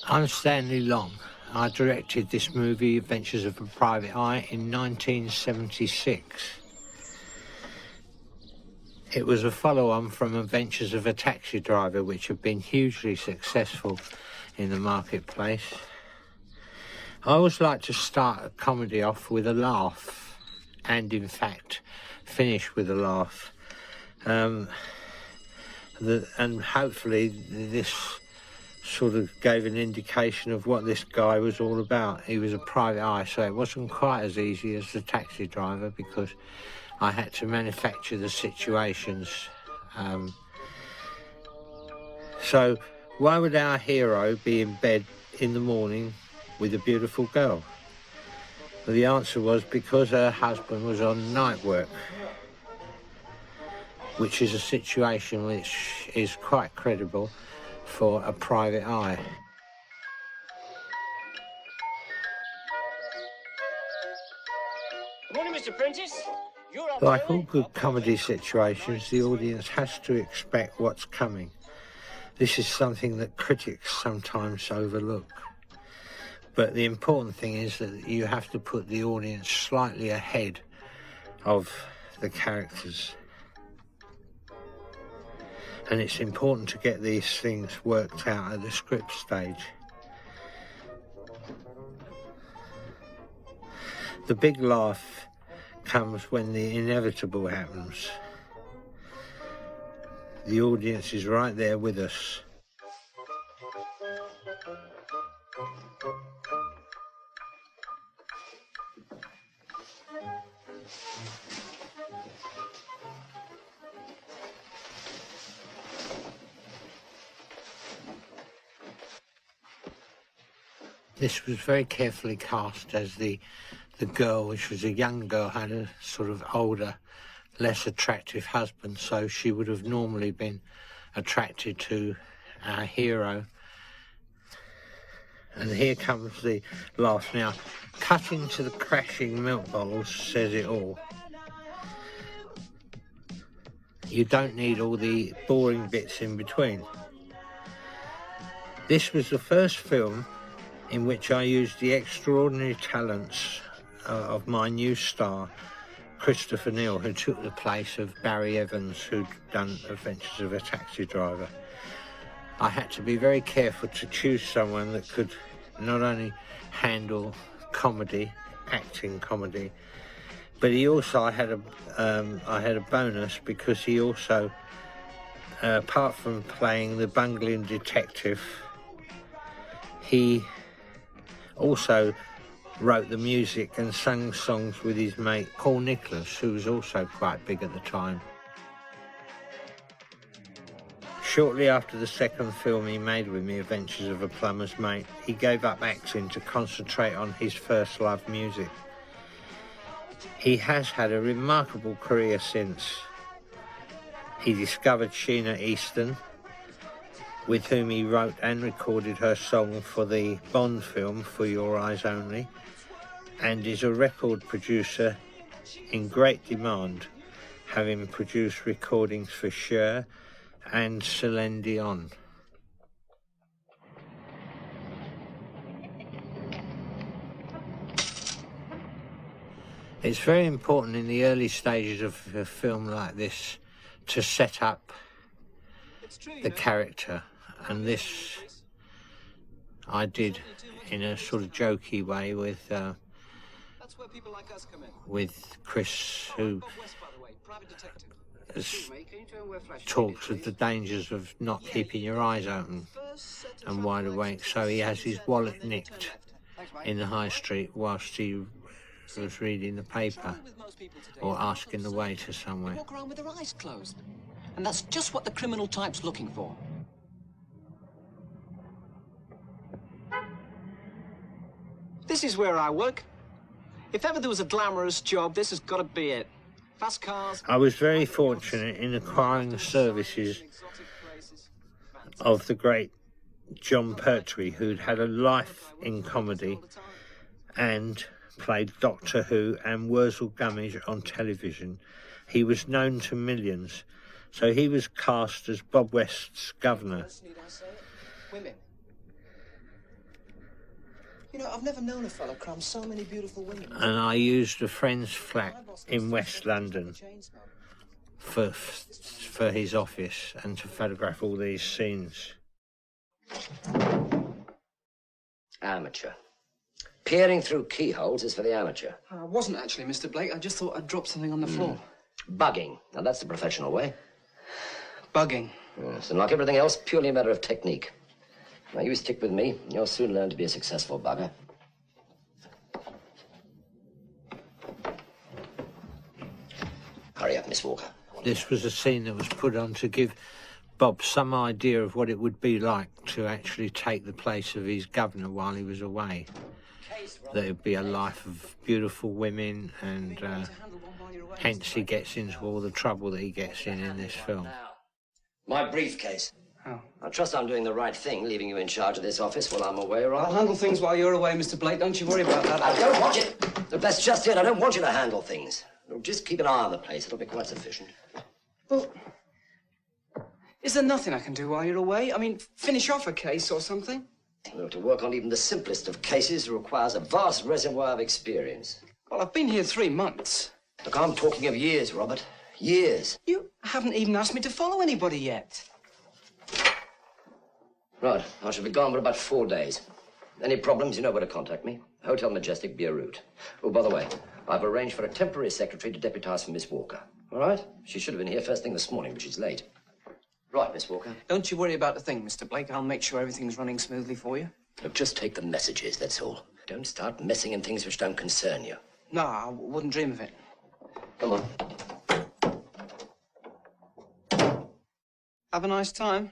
I'm Stanley Long. I directed this movie, Adventures of a Private Eye, in 1976. It was a follow-on from Adventures of a Taxi Driver, which have been hugely successful in the marketplace. I always like to start a comedy off with a laugh, and in fact, finish with a laugh. And hopefully this sort of gave an indication of what this guy was all about. He was a private eye, so it wasn't quite as easy as the Taxi Driver because I had to manufacture the situations. So why would our hero be in bed in the morning with a beautiful girl? Well, the answer was because her husband was on night work, which is a situation which is quite credible for a private eye. Good morning, Mr. Apprentice. Like all good comedy situations, the audience has to expect what's coming. This is something that critics sometimes overlook. But the important thing is that you have to put the audience slightly ahead of the characters. And it's important to get these things worked out at the script stage. The big laugh comes when the inevitable happens. The audience is right there with us. This was very carefully cast as the girl, which was a young girl, had a sort of older, less attractive husband, so she would have normally been attracted to our hero. And here comes the laugh. Now, cutting to the crashing milk bottles says it all. You don't need all the boring bits in between. This was the first film in which I used the extraordinary talents of my new star, Christopher Neal, who took the place of Barry Evans, who'd done Adventures of a Taxi Driver. I had to be very careful to choose someone that could not only handle comedy, acting comedy, but he also, I had a bonus because he also, apart from playing the bungling detective, he also wrote the music and sang songs with his mate Paul Nicholas, who was also quite big at the time. Shortly after the second film he made with me, Adventures of a Plumber's Mate, he gave up acting to concentrate on his first love, music. He has had a remarkable career since. He discovered Sheena Easton, with whom he wrote and recorded her song for the Bond film, For Your Eyes Only, and is a record producer in great demand, having produced recordings for Cher and Celine Dion. It's very important in the early stages of a film like this to set up the character, and this I did in a sort of jokey way with Chris, who talks of the dangers of not keeping your eyes open and wide awake. So he has his wallet nicked in the high street whilst he was reading the paper or asking the waiter somewhere. Walk around with their eyes closed, and that's just what the criminal type's looking for. This is where I work. If ever there was a glamorous job, this has got to be it. Fast cars. I was very fortunate in acquiring the services of the great Jon Pertwee, who'd had a life in comedy and played Doctor Who and Wurzel Gummidge on television. He was known to millions, so he was cast as Bob West's governor. You know, I've never known a fella cram so many beautiful women. And I used a friend's flat in West London for his office and to photograph all these scenes. Amateur. Peering through keyholes is for the amateur. I wasn't actually, Mr. Blake. I just thought I'd dropped something on the floor. Bugging. Now, that's the professional way. Bugging. Yes, and like everything else, purely a matter of technique. Now, you stick with me, and you'll soon learn to be a successful bugger. Hurry up, Miss Walker. This was a scene that was put on to give Bob some idea of what it would be like to actually take the place of his governor while he was away. That it would be a life of beautiful women, and hence he gets into all the trouble that he gets in this film. My briefcase. Oh. I trust I'm doing the right thing, leaving you in charge of this office while I'm away, right? I'll handle things while you're away, Mr. Blake. Don't you worry about that. I don't want you. Look, that's just it. I don't want you to handle things. Just keep an eye on the place. It'll be quite sufficient. Well, is there nothing I can do while you're away? I mean, finish off a case or something? Look, to work on even the simplest of cases requires a vast reservoir of experience. Well, I've been here 3 months. Look, I'm talking of years, Robert. Years. You haven't even asked me to follow anybody yet. Right, I shall be gone for about 4 days. Any problems, you know where to contact me. Hotel Majestic, Beer Route. Oh, by the way, I've arranged for a temporary secretary to deputise for Miss Walker. All right? She should have been here first thing this morning, but she's late. Right, Miss Walker. Don't you worry about a thing, Mr. Blake. I'll make sure everything's running smoothly for you. Look, just take the messages, that's all. Don't start messing in things which don't concern you. No, I wouldn't dream of it. Come on. Have a nice time.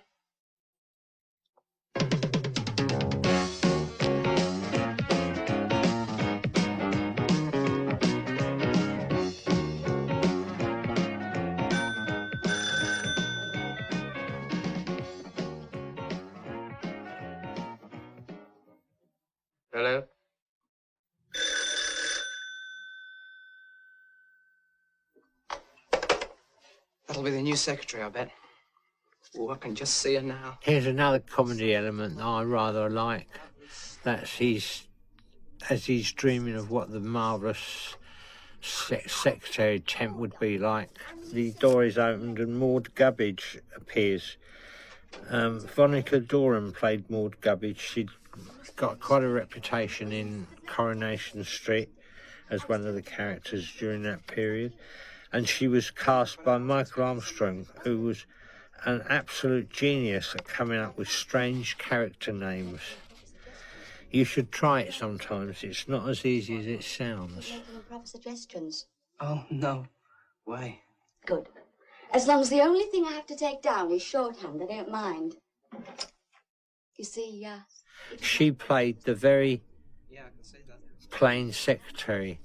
Hello? That'll be the new secretary, I bet. Oh, I can just see her now. Here's another comedy element that I rather like. That's as he's dreaming of what the marvellous secretary temp would be like. The door is opened and Maud Gubbage appears. Veronica Doran played Maud Gubbage. She'd got quite a reputation in Coronation Street as one of the characters during that period. And she was cast by Michael Armstrong, who was an absolute genius at coming up with strange character names. You should try it sometimes. It's not as easy as it sounds. Making proper suggestions. Oh, no way. Good. As long as the only thing I have to take down is shorthand, I don't mind. You see, She played the very Yeah, I can see that. plain secretary,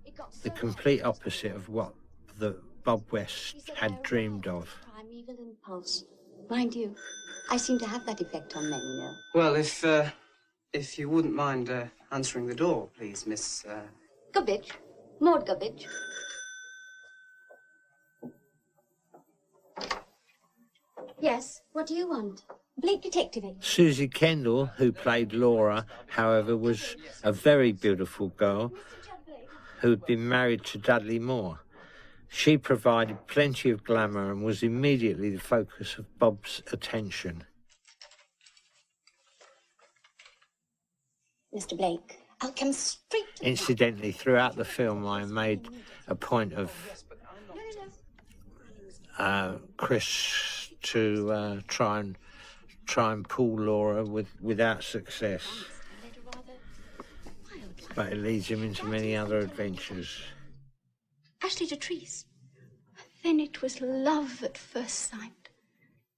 it got so the complete opposite of what the Bob West She said had I dreamed aroused of. Primeval impulse. Mind you, I seem to have that effect on men, you know. Well, if you wouldn't mind answering the door, please, Miss... Gubbage. Maud Gubbage. Yes, what do you want? Blake Detective. Suzy Kendall, who played Laura, however, was a very beautiful girl who'd been married to Dudley Moore. She provided plenty of glamour and was immediately the focus of Bob's attention. Mr. Blake, I'll come straight to Incidentally, throughout the film, I made a point of Chris to try and pull Laura without success, but it leads him into many other adventures. Ashley Latrice. Then it was love at first sight.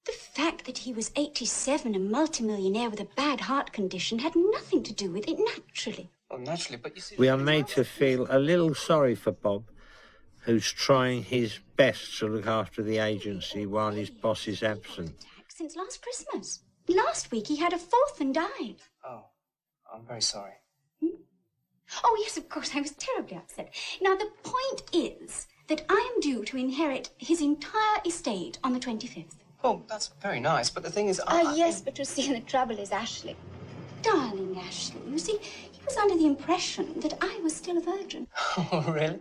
The fact that he was 87, a multimillionaire with a bad heart condition, had nothing to do with it naturally. Oh, naturally, but you see... We are made to feel a little sorry for Bob, who's trying his best to look after the agency while his boss is absent. Since last Christmas. Last week he had a fourth and died. Oh, I'm very sorry. Oh, yes, of course, I was terribly upset. Now, the point is that I am due to inherit his entire estate on the 25th. Oh, that's very nice, but the thing is... Yes, but you see, the trouble is Ashley. Darling Ashley, you see, he was under the impression that I was still a virgin. Oh, really?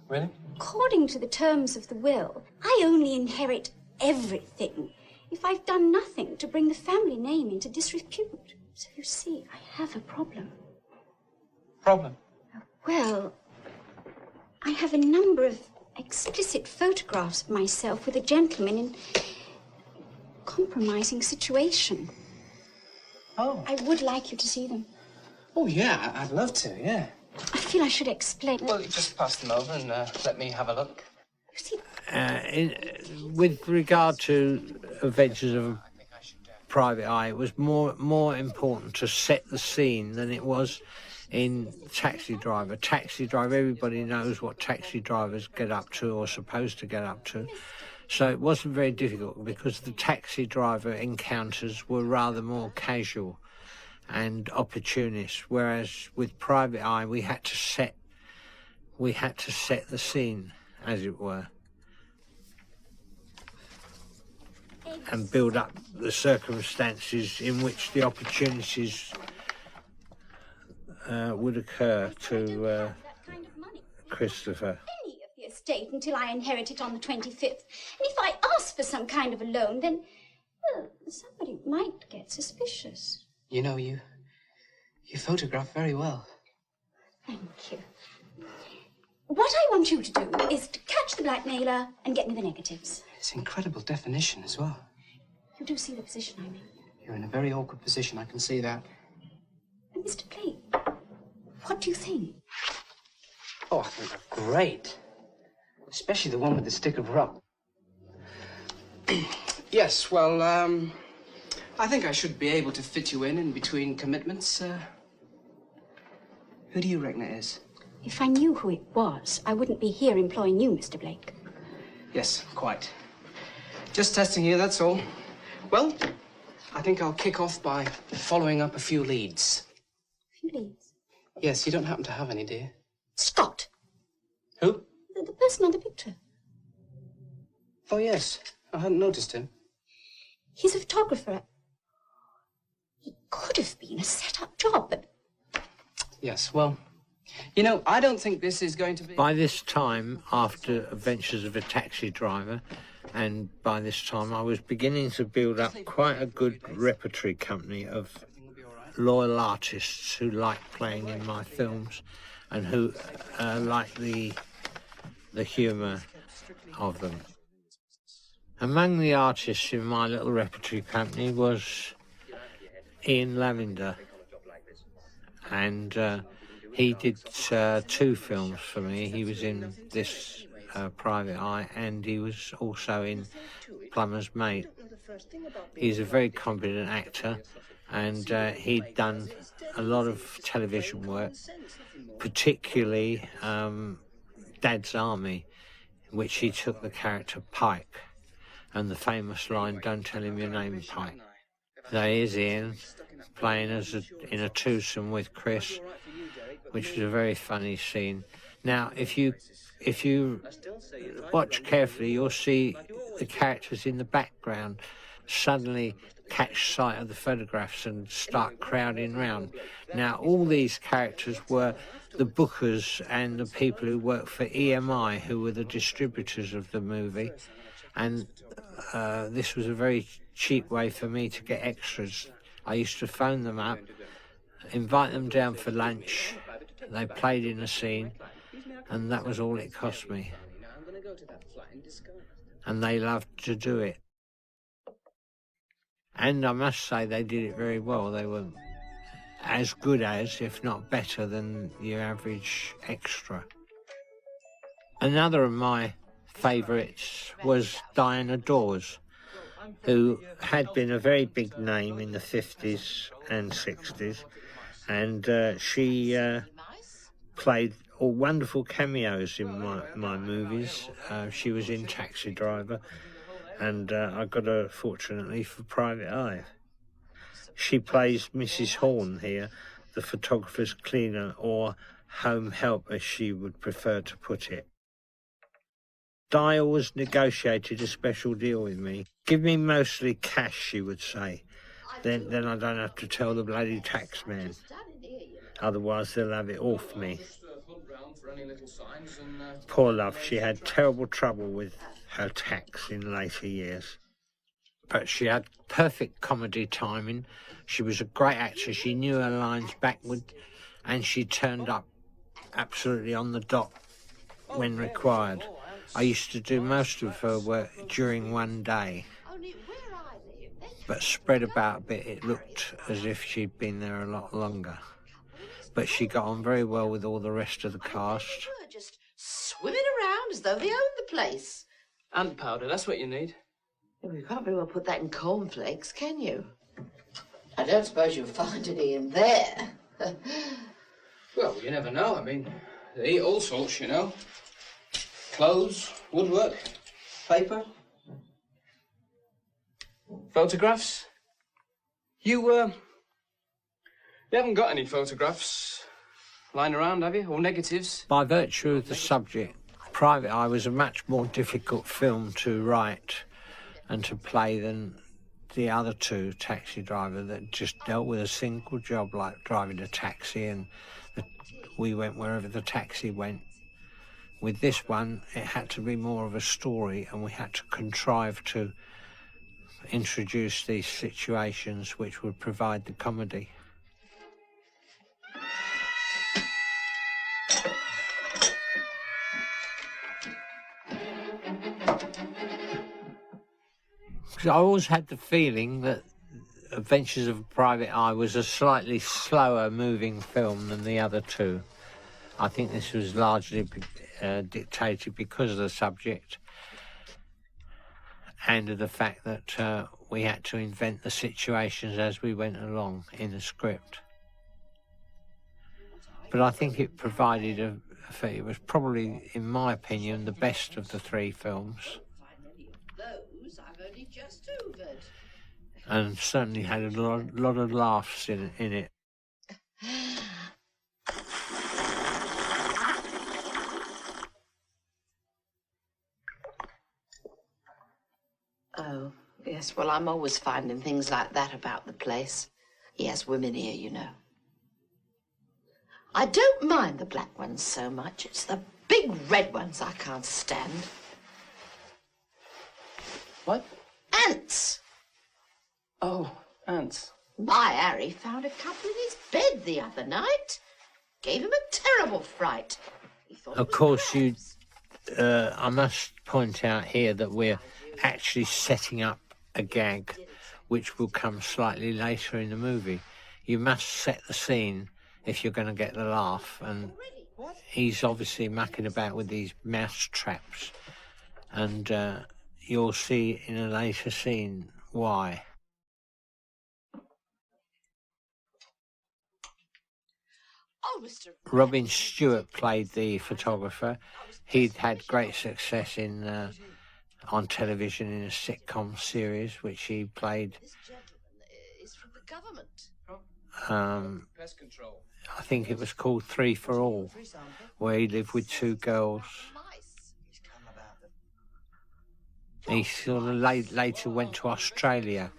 Really? According to the terms of the will, I only inherit everything if I've done nothing to bring the family name into disrepute. So you see, I have a problem. Problem? Well, I have a number of explicit photographs of myself with a gentleman in a compromising situation. Oh. I would like you to see them. Oh, yeah, I'd love to, yeah. I feel I should explain. Well, you just pass them over and let me have a look. You see, With regard to Adventures of a Private Eye, it was more important to set the scene than it was in Taxi Driver. Taxi Driver, everybody knows what taxi drivers get up to or supposed to get up to. So it wasn't very difficult because the taxi driver encounters were rather more casual and opportunist, whereas with Private Eye we had to set the scene, as it were, and build up the circumstances in which the opportunities would occur to Christopher. penny of the estate until I inherit it on the 25th. And if I ask for some kind of a loan, then, well, somebody might get suspicious. You know, you photograph very well. Thank you. What I want you to do is to catch the blackmailer and get me the negatives. It's incredible definition as well. You do see the position I'm in. You're in a very awkward position, I can see that. And Mr. Blake, what do you think? Oh, I think they're great. Especially the one with the stick of rock. Yes, well, I think I should be able to fit you in between commitments. Who do you reckon it is? If I knew who it was, I wouldn't be here employing you, Mr. Blake. Yes, quite. Just testing you, that's all. Well, I think I'll kick off by following up a few leads. A few leads? Yes, you don't happen to have any, do you? Scott. Who? The person on the picture. Oh, yes. I hadn't noticed him. He's a photographer. He could have been a set-up job, but... Yes, well, you know, I don't think this is going to be... By this time, after Adventures of a Taxi Driver, and by this time I was beginning to build up quite a good repertory company of loyal artists who liked playing in my films and who liked the humour of them. Among the artists in my little repertory company was Ian Lavender, and he did 2 films for me. He was in this Private Eye, and he was also in Plumber's Mate. He's a very competent actor, and he'd done a lot of television work, particularly Dad's Army, in which he took the character Pike, and the famous line, "Don't tell him your name, Pike." There is Ian playing in a twosome with Chris, which is a very funny scene. Now, if you watch carefully, you'll see the characters in the background suddenly catch sight of the photographs and start crowding round. Now, all these characters were the bookers and the people who worked for EMI, who were the distributors of the movie, and this was a very cheap way for me to get extras. I used to phone them up, invite them down for lunch, they played in a scene, and that was all it cost me. And they loved to do it. And I must say they did it very well. They were as good as, if not better than, your average extra. Another of my favourites was Diana Dawes, who had been a very big name in the 50s and 60s, and she played all wonderful cameos in my movies. She was in Taxi Driver, and I got her, fortunately, for Private Eye. She plays Mrs. Horn here, the photographer's cleaner, or home help, as she would prefer to put it. Di always negotiated a special deal with me. Give me mostly cash, she would say, then I don't have to tell the bloody taxman. Otherwise they'll have it off me. Poor love, she had terrible trouble with her tax in later years. But she had perfect comedy timing. She was a great actress. She knew her lines backward, and she turned up absolutely on the dot when required. I used to do most of her work during one day, but spread about a bit, it looked as if she'd been there a lot longer. But she got on very well with all the rest of the cast. Just swimming around as though they owned the place. Ant powder, that's what you need. Well, you can't very well put that in cornflakes, can you? I don't suppose you'll find any in there. Well, you never know. I mean, they eat all sorts, you know. Clothes, woodwork, paper, photographs. You haven't got any photographs lying around, have you? Or negatives? By virtue of the subject, Private Eye was a much more difficult film to write and to play than the other two, Taxi Driver, that just dealt with a single job like driving a taxi, and we went wherever the taxi went. With this one, it had to be more of a story, and we had to contrive to introduce these situations which would provide the comedy. Because I always had the feeling that Adventures of a Private Eye was a slightly slower moving film than the other two. I think this was largely dictated because of the subject and of the fact that we had to invent the situations as we went along in the script. But I think it provided it was probably, in my opinion, the best of the three films. And certainly had a lot of laughs in it. Oh, yes, well, I'm always finding things like that about the place. He has women here, you know. I don't mind the black ones so much. It's the big red ones I can't stand. What? Ants! Oh, ants. My Harry found a couple in his bed the other night. Gave him a terrible fright. He thought Of course, I must point out here that we're actually setting up a gag which will come slightly later in the movie. You must set the scene if you're going to get the laugh, and he's obviously mucking about with these mouse traps, and you'll see in a later scene why. Oh, Mr. Robin Stewart played the photographer. He'd had great success on television in a sitcom series, which he played. This gentleman is from the government. Pest control. I think it was called 3 for All, where he lived with two girls. He sort of later went to Australia,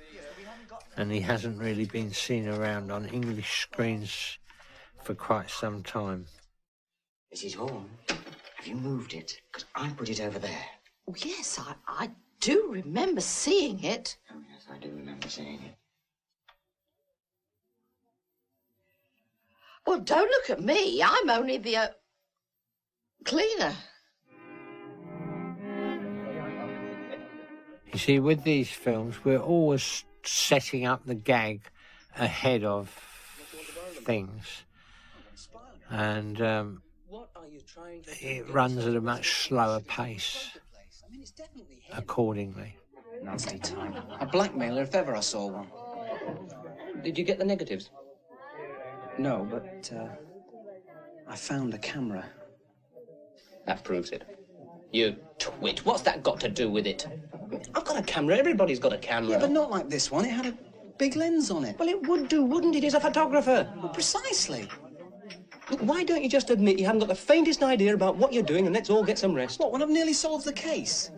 and he hasn't really been seen around on English screens for quite some time. Mrs. Horn, have you moved it? Because I put it over there. Oh, yes, I do remember seeing it. Oh, yes, I do remember seeing it. Well, don't look at me. I'm only the cleaner. You see, with these films, we're always setting up the gag ahead of things. And it runs at a much slower pace accordingly. Nasty time. A blackmailer if ever I saw one. Did you get the negatives? No, but I found a camera. That proves it. You twit. What's that got to do with it? I've got a camera. Everybody's got a camera. Yeah, but not like this one. It had a big lens on it. Well, it would do, wouldn't it? He's a photographer. Well, precisely. Look, why don't you just admit you haven't got the faintest idea about what you're doing and let's all get some rest? What, when I've nearly solved the case?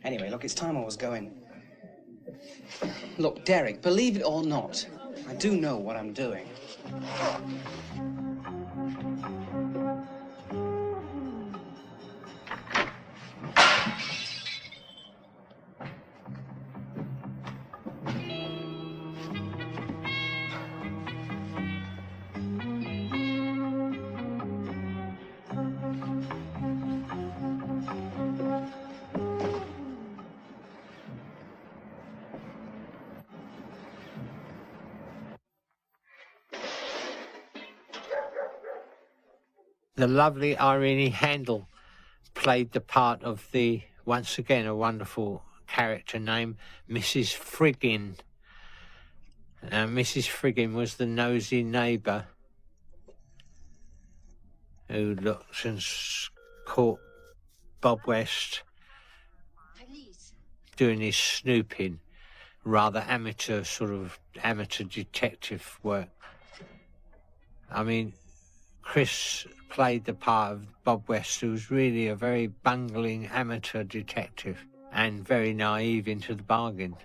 Anyway, look, it's time I was going. Look, Derek, believe it or not, I do know what I'm doing. The lovely Irene Handel played the part of the, once again, a wonderful character named Mrs. Friggin. Now, Mrs. Friggin was the nosy neighbour who looked and caught Bob West doing his snooping, rather amateur, sort of amateur detective work. I mean, Chris played the part of Bob West, who was really a very bungling amateur detective and very naive into the bargain.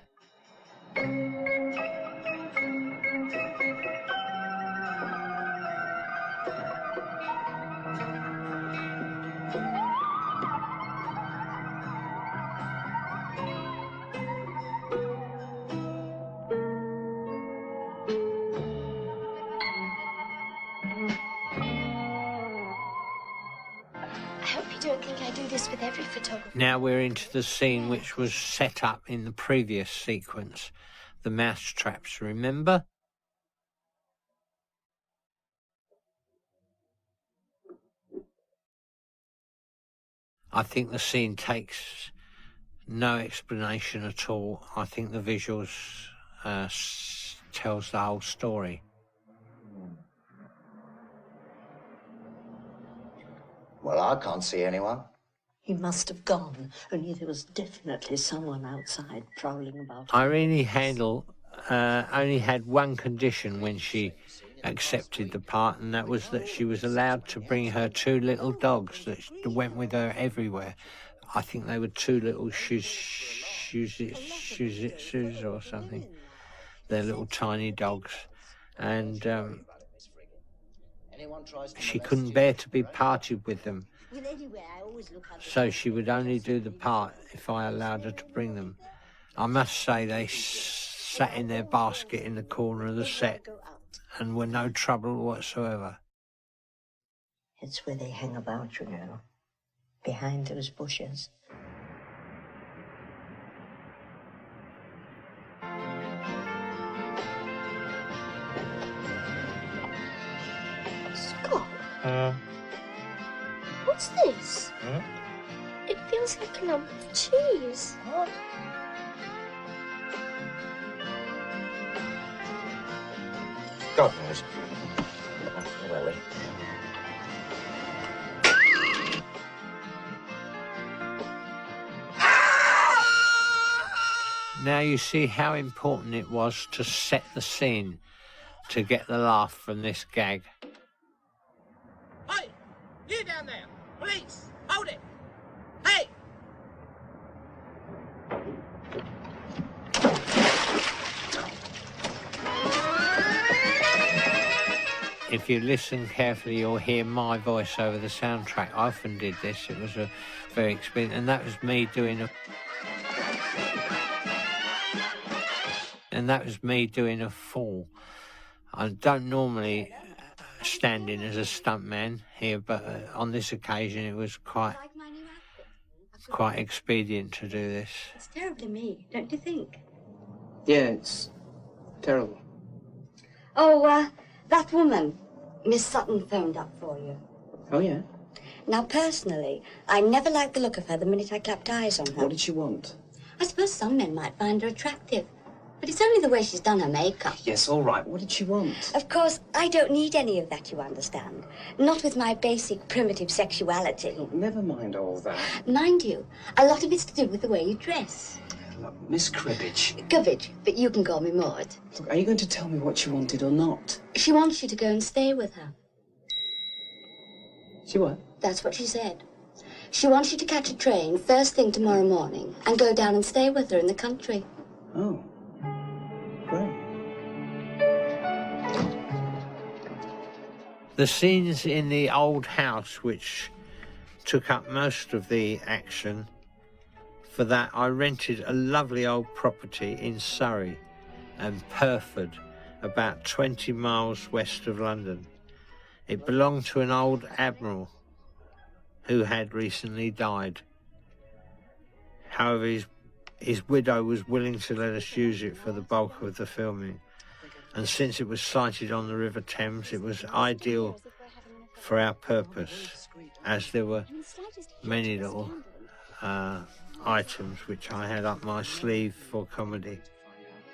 With every photographer. Now we're into the scene which was set up in the previous sequence, the mouse traps, remember? I think the scene takes no explanation at all. I think the visuals tells the whole story. Well, I can't see anyone. He must have gone, only there was definitely someone outside prowling about. Irene Handel only had one condition when she accepted the part, and that was that she was allowed to bring her two little dogs that went with her everywhere. I think they were two little Shih-Tzus or something. They're little tiny dogs. And she couldn't bear to be parted with them. So she would only do the part if I allowed her to bring them. I must say they sat in their basket in the corner of the set and were no trouble whatsoever. It's where they hang about, you know, behind those bushes. Scott? What's this? It feels like a lump of cheese. What? God knows. Where are we? Now you see how important it was to set the scene to get the laugh from this gag. Hey! You down there! Police! Hold it! Hey! If you listen carefully, you'll hear my voice over the soundtrack. I often did this. It was a very experience, and that was me doing a fall. I don't normally stand in as a stuntman here, but on this occasion it was quite expedient to do this. It's terribly me, don't you think? Yeah, it's terrible. Oh, that woman, Miss Sutton, phoned up for you. Oh, yeah? Now, personally, I never liked the look of her the minute I clapped eyes on her. What did she want? I suppose some men might find her attractive, but it's only the way she's done her makeup. Yes, all right. What did she want? Of course, I don't need any of that, you understand. Not with my basic primitive sexuality. Look, never mind all that. Mind you, a lot of it's to do with the way you dress. Look, Miss Cribbage. Gubbage, but you can call me Maud. Look, are you going to tell me what she wanted or not? She wants you to go and stay with her. She what? That's what she said. She wants you to catch a train first thing tomorrow morning and go down and stay with her in the country. Oh, great. The scenes in the old house, which took up most of the action, for that I rented a lovely old property in Surrey and Purford, about 20 miles west of London. It belonged to an old admiral who had recently died. However, his widow was willing to let us use it for the bulk of the filming. And since it was sited on the River Thames, it was ideal for our purpose, as there were many little items which I had up my sleeve for comedy.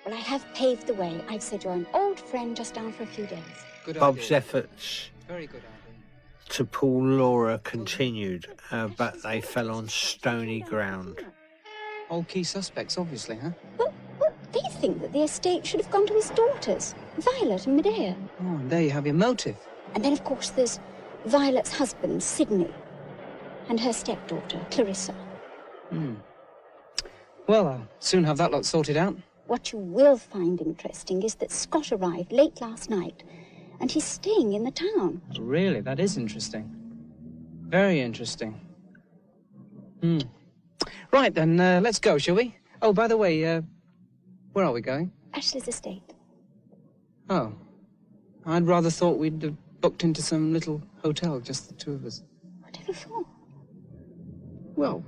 Well, I have paved the way. I've said you're an old friend just down for a few days. Bob's efforts Very good idea. to pull Laura continued, but they fell on stony ground. All key suspects, obviously, huh? Well, they think that the estate should have gone to his daughters, Violet and Medea. Oh, and there you have your motive. And then, of course, there's Violet's husband, Sidney, and her stepdaughter, Clarissa. Well, I'll soon have that lot sorted out. What you will find interesting is that Scott arrived late last night, and he's staying in the town. Really, that is interesting. Very interesting. Right, then, let's go, shall we? Oh, by the way, where are we going? Ashley's estate. Oh. I'd rather thought we'd have booked into some little hotel, just the two of us. Whatever for? Well,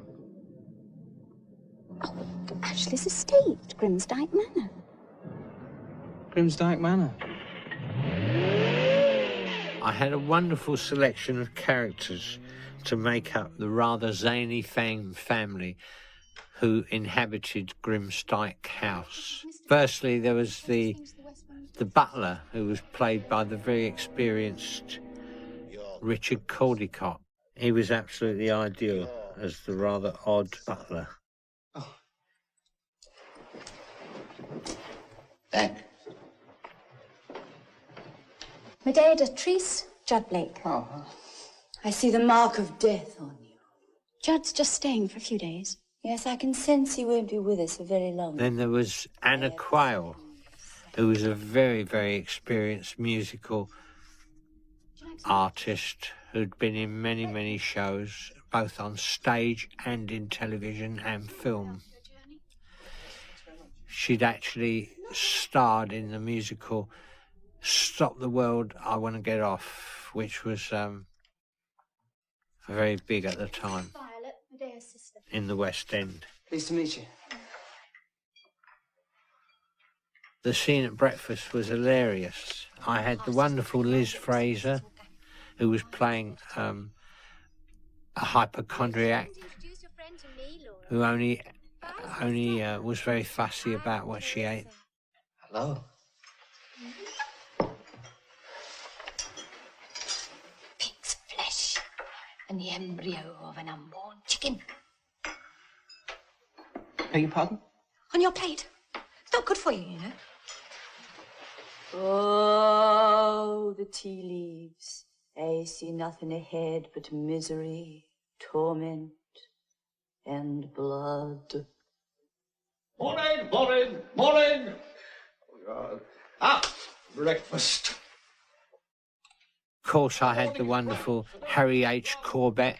Oh, Ashley's estate, Grimsdyke Manor. Grimsdyke Manor. I had a wonderful selection of characters to make up the rather zany family who inhabited Grimsdyke House. Firstly, there was the butler, who was played by the very experienced Richard Caldecott. He was absolutely ideal as the rather odd butler. Oh. Thank. Medea de Treese, Judd Blake. Oh. I see the mark of death on you. Judd's just staying for a few days. Yes, I can sense he won't be with us for very long. Then there was Anna Quayle, who was a very, very experienced musical artist who'd been in many, many shows, both on stage and in television and film. She'd actually starred in the musical Stop the World, I Want to Get Off, which was very big at the time Violet, Medea's sister. in the West End. Pleased to meet you. The scene at breakfast was hilarious. I had the wonderful Liz Fraser, who was playing a hypochondriac who only was very fussy about what she ate. Hello. Pig's flesh and the embryo of an unborn chicken. Beg your pardon? On your plate. It's not good for you, you know. Oh, the tea leaves. I see nothing ahead but misery, torment, and blood. Morning, morning, morning! Oh, God. Breakfast. Of course, I had the wonderful Harry H. Corbett,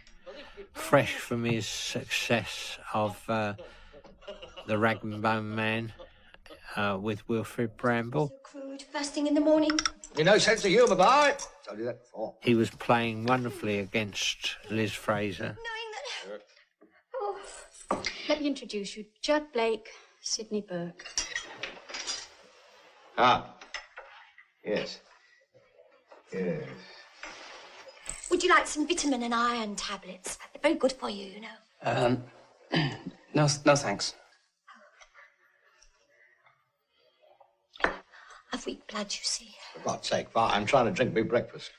fresh from his success of The Rag and Bone Man with Wilfrid Bramble. So crude, first thing in the morning. You no sense of humour, boy. Told you that before. He was playing wonderfully against Liz Fraser. Knowing that... Oh. Let me introduce you. Judd Blake, Sidney Burke. Ah. Yes. Yes. Would you like some vitamin and iron tablets? They're very good for you, you know. No thanks. I've weak blood, you see. For God's sake, Pa, I'm trying to drink me breakfast.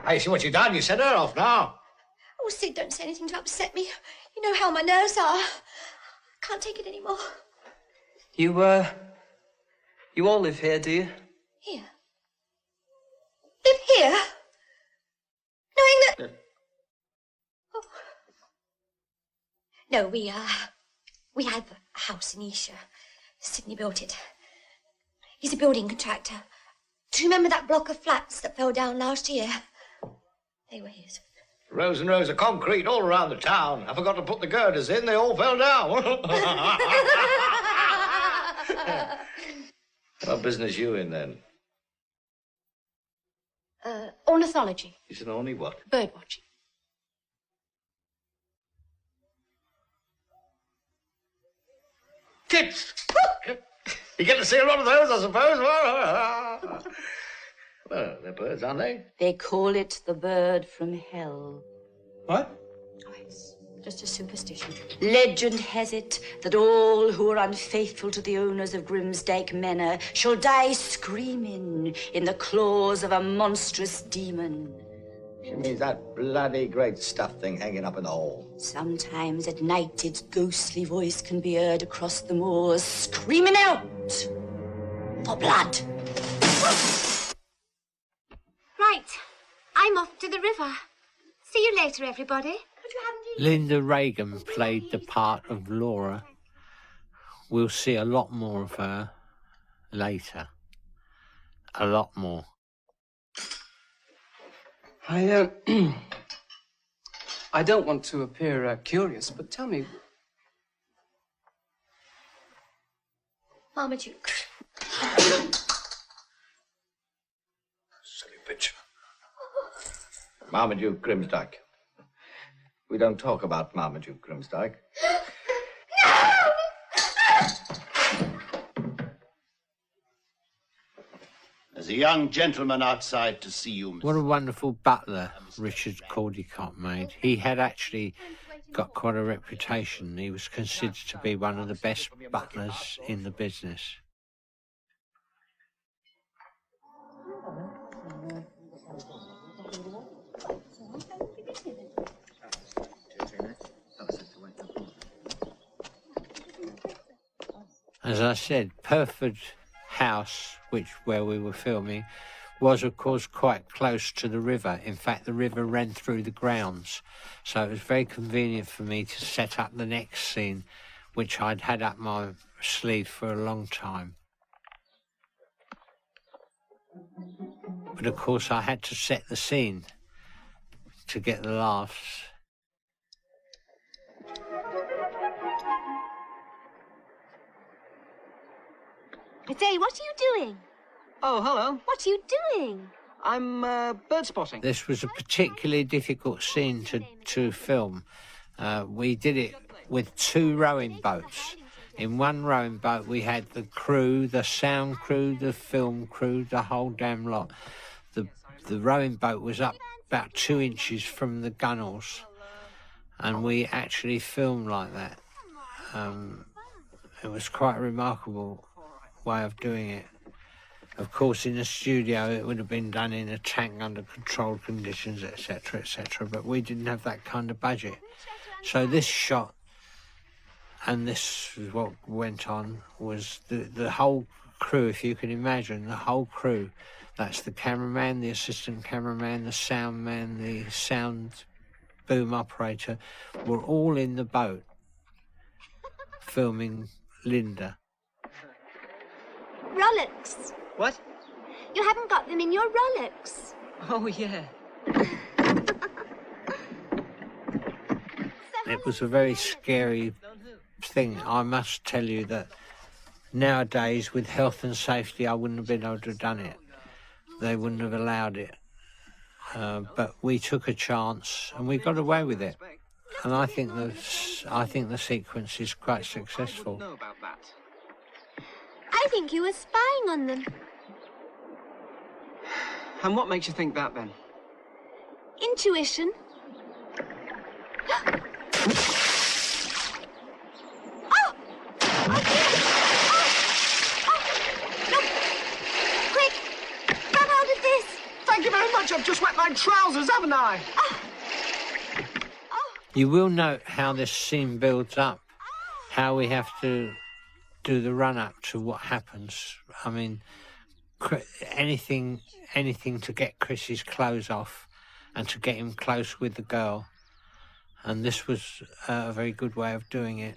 Hey, see what you done? You sent her off now. Oh, Sid, don't say anything to upset me. You know how my nerves are. I can't take it anymore. You all live here, do you? Here? Live here? Knowing that... Oh. No, we We have a house in Esher. Sidney built it. He's a building contractor. Do you remember that block of flats that fell down last year? They were his. Rows and rows of concrete all around the town. I forgot to put the girders in. They all fell down. What business you in, then? Ornithology. You said only what? Bird watching. Kids! You get to see a lot of those, I suppose. Well, they're birds, aren't they? They call it the bird from hell. What? Oh, it's just a superstition. Legend has it that all who are unfaithful to the owners of Grimsdyke Manor shall die screaming in the claws of a monstrous demon. She means that bloody great stuffed thing hanging up in the hall. Sometimes at night its ghostly voice can be heard across the moors, screaming out for blood. Right. I'm off to the river. See you later, everybody. Linda Reagan played the part of Laura. We'll see a lot more of her later. A lot more. I don't want to appear curious, but tell me... Marmaduke. Silly bitch. Marmaduke Grimsdyke. We don't talk about Marmaduke Grimsdyke. There's a young gentleman outside to see you, Mr. What a wonderful butler Richard Caldecott made. He had actually got quite a reputation. He was considered to be one of the best butlers in the business. As I said, Perford House, where we were filming, was of course quite close to the river. In fact, the river ran through the grounds, so it was very convenient for me to set up the next scene, which I'd had up my sleeve for a long time. But of course I had to set the scene to get the laughs. Say, what are you doing? Oh, hello. What are you doing? I'm bird spotting. This was a particularly difficult scene to film. We did it with 2 rowing boats. In one rowing boat we had the crew, the sound crew, the film crew, the whole damn lot. The rowing boat was up about 2 inches from the gunwales, and we actually filmed like that. It was quite a remarkable way of doing it. Of course, in a studio it would have been done in a tank under controlled conditions, etc., etc., but we didn't have that kind of budget. So this shot, and this is what went on, was the whole crew, if you can imagine, the whole crew. That's the cameraman, the assistant cameraman, the sound man, the sound boom operator, were all in the boat filming Linda. Rolex. What? You haven't got them in your Rolex. Oh, yeah. It was a very scary thing. I must tell you that nowadays, with health and safety, I wouldn't have been able to have done it. They wouldn't have allowed it. But we took a chance and we got away with it. And I think the sequence is quite successful. I think you were spying on them. And what makes you think that, then? Intuition. Oh! Oh, dear! Look! Quick! Come out of this! Thank you very much. I've just wet my trousers, haven't I? You will note how this scene builds up, how we have to do the run-up to what happens. I mean, anything to get Chris's clothes off and to get him close with the girl. And this was a very good way of doing it.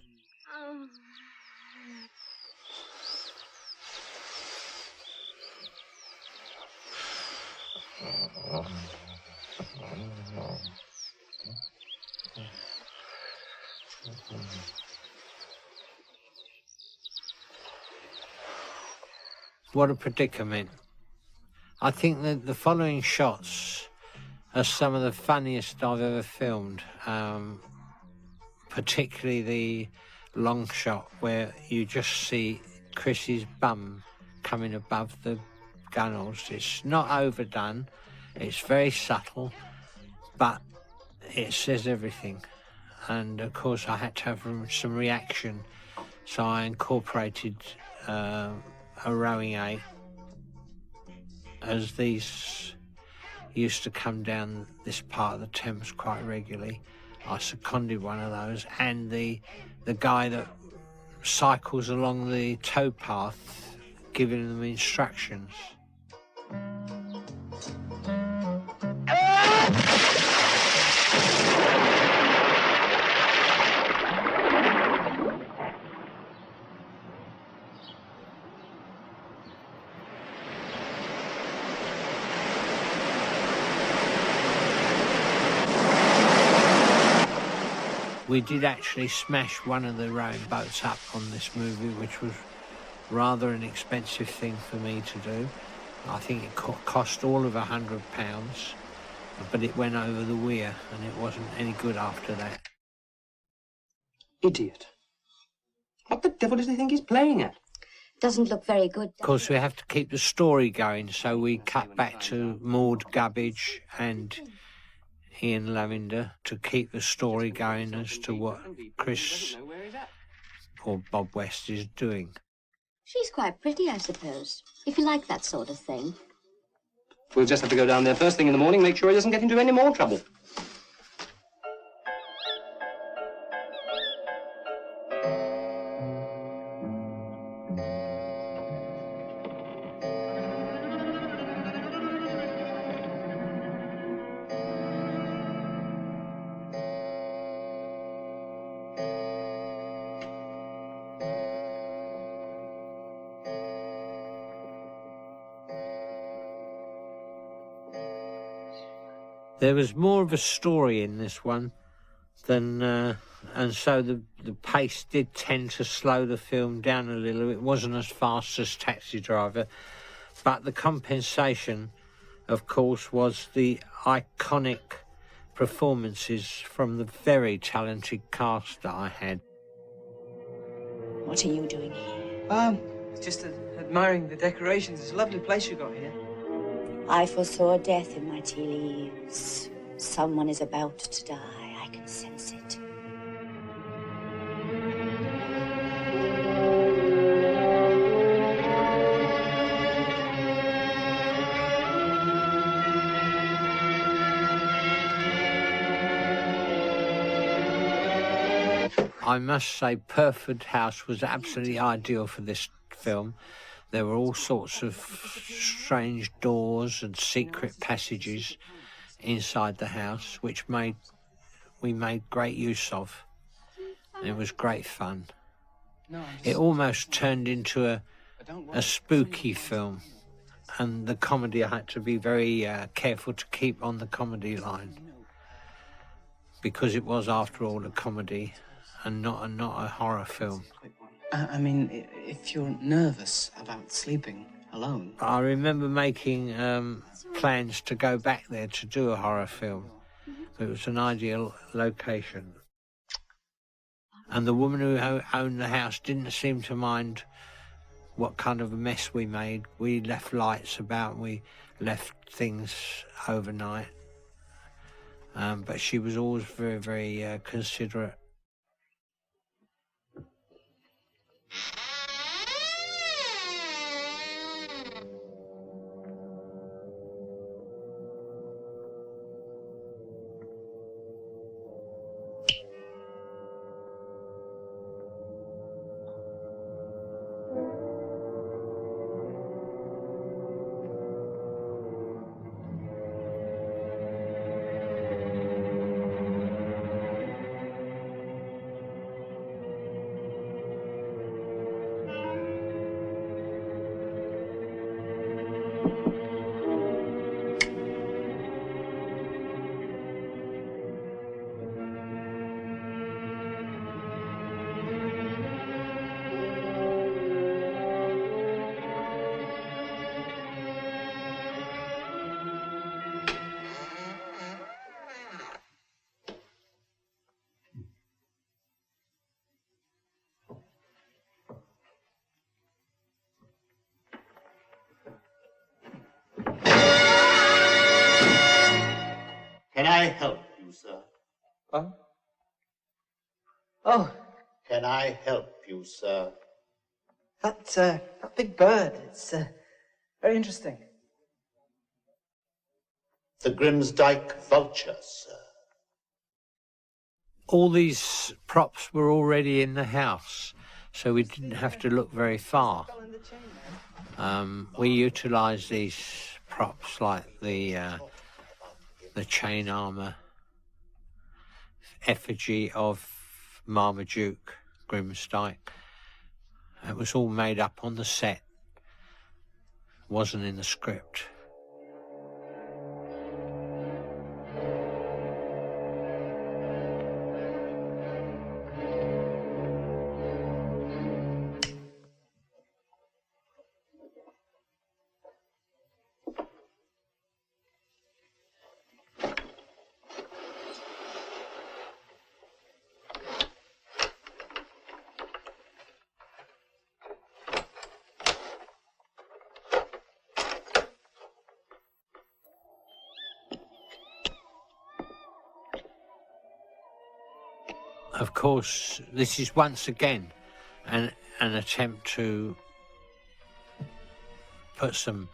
What a predicament. I think that the following shots are some of the funniest I've ever filmed, particularly the long shot where you just see Chris's bum coming above the gunnels. It's not overdone, it's very subtle, but it says everything. And of course I had to have some reaction, so I incorporated a rowing A, as these used to come down this part of the Thames quite regularly. I seconded one of those, and the guy that cycles along the towpath giving them instructions. We did actually smash one of the rowing boats up on this movie, which was rather an expensive thing for me to do. I think it cost all of £100, but it went over the weir and it wasn't any good after that. Idiot. What the devil does he think he's playing at? Doesn't look very good. Of course, we have to keep the story going, so we cut back to Maud Gubbage and Ian Lavender to keep the story going as to what Chris or Bob West is doing. She's quite pretty, I suppose, if you like that sort of thing. We'll just have to go down there first thing in the morning, make sure he doesn't get into any more trouble. There was more of a story in this one than, and so the pace did tend to slow the film down a little. It wasn't as fast as Taxi Driver, but the compensation, of course, was the iconic performances from the very talented cast that I had. What are you doing here? Just admiring the decorations. It's a lovely place you got here. I foresaw death in my tea leaves. Someone is about to die. I can sense it. I must say Purford House was absolutely ideal for this film. There were all sorts of strange doors and secret passages inside the house, which we made great use of. And it was great fun. It almost turned into a spooky film, and the comedy, I had to be very careful to keep on the comedy line, because it was, after all, a comedy and not a horror film. I mean, if you're nervous about sleeping alone... I remember making plans to go back there to do a horror film. It was an ideal location. And the woman who owned the house didn't seem to mind what kind of a mess we made. We left lights about, and we left things overnight. But she was always very, very considerate. can I help you, sir? That big bird, it's very interesting. The Grimsdyke vulture, sir. All these props were already in the house, so we didn't have to look very far. We utilised these props like the chain armour, effigy of Marmaduke Grimsdyke. It was all made up on the set, wasn't in the script. Of course, this is once again an attempt to put some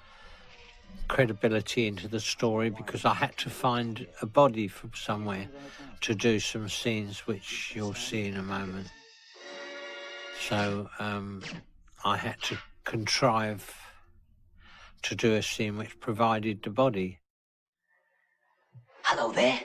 credibility into the story, because I had to find a body from somewhere to do some scenes which you'll see in a moment. So I had to contrive to do a scene which provided the body. Hello there.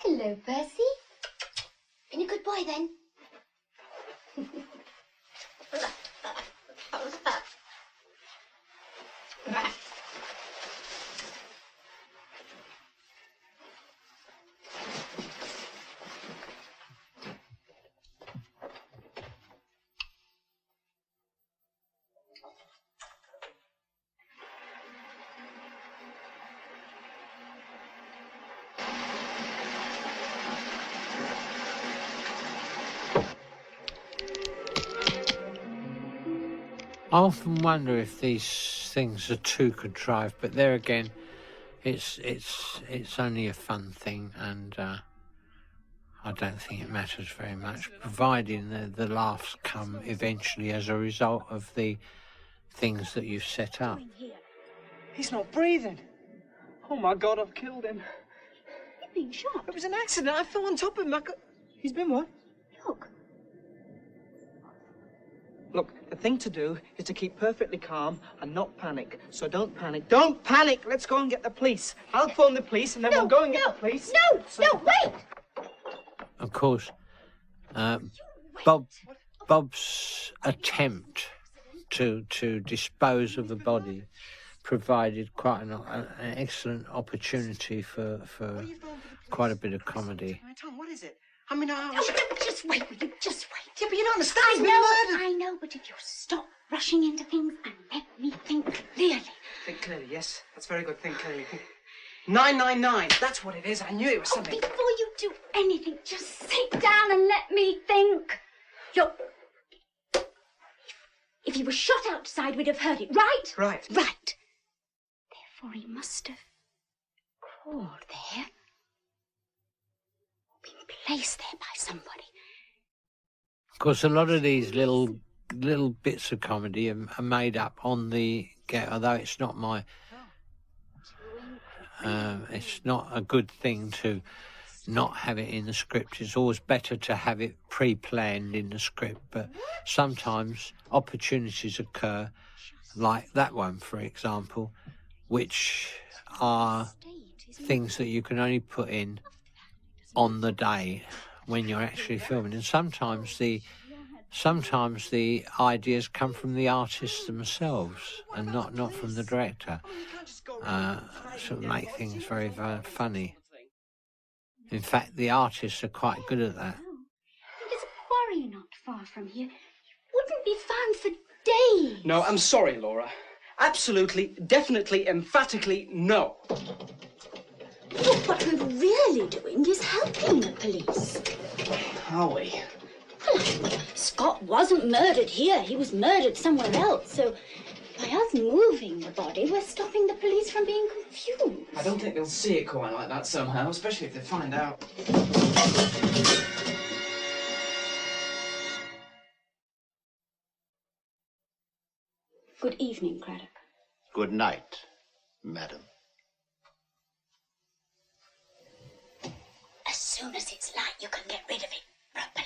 Hello, Percy. Been a good boy, then? I often wonder if these things are too contrived, but there again, it's only a fun thing, and I don't think it matters very much, providing the laughs come eventually as a result of the things that you've set up. He's not breathing. Oh my God, I've killed him. You've been shot. It was an accident. I fell on top of him. He's been what? Look. Look, the thing to do is to keep perfectly calm and not panic. So don't panic. Don't panic! Let's go and get the police. I'll phone the police and then we'll go and get the police. No, wait! Of course, Bob's attempt to dispose of the body provided quite an excellent opportunity for quite a bit of comedy. Tom, what is it? I mean, No, just wait, will you? Just wait. Yeah, but you don't understand. He's been murdered. I know, but if you stop rushing into things and let me think clearly. Think clearly, yes. That's very good. Think clearly. 999. That's what it is. I knew it was something. Before you do anything, just sit down and let me think. Look, if he was shot outside, we'd have heard it, right? Right. Right. Therefore, he must have crawled there. Been placed there by somebody. Of course, a lot of these little bits of comedy are made up on the get. Although it's not my, it's not a good thing to not have it in the script. It's always better to have it pre-planned in the script. But sometimes opportunities occur, like that one, for example, which are things that you can only put in on the day when you're actually filming, and sometimes the ideas come from the artists themselves and not from the director. Sort of make things very, very funny. In fact, the artists are quite good at that. There's a quarry not far from here. Wouldn't be found for days. No, I'm sorry, Laura. Absolutely, definitely, emphatically, no. Well, what we're really doing is helping the police. Are we? Well, Scott wasn't murdered here. He was murdered somewhere else. So by us moving the body, we're stopping the police from being confused. I don't think they'll see it quite like that somehow, especially if they find out. Good evening, Craddock. Good night, madam. As soon as it's light, you can get rid of it properly.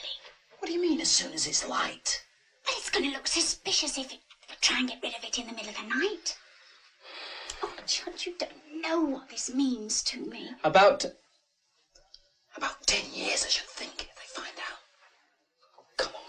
What do you mean, as soon as it's light? Well, it's going to look suspicious if we try and get rid of it in the middle of the night. Oh, Judd, you don't know what this means to me. About 10 years, I should think, if they find out. Come on.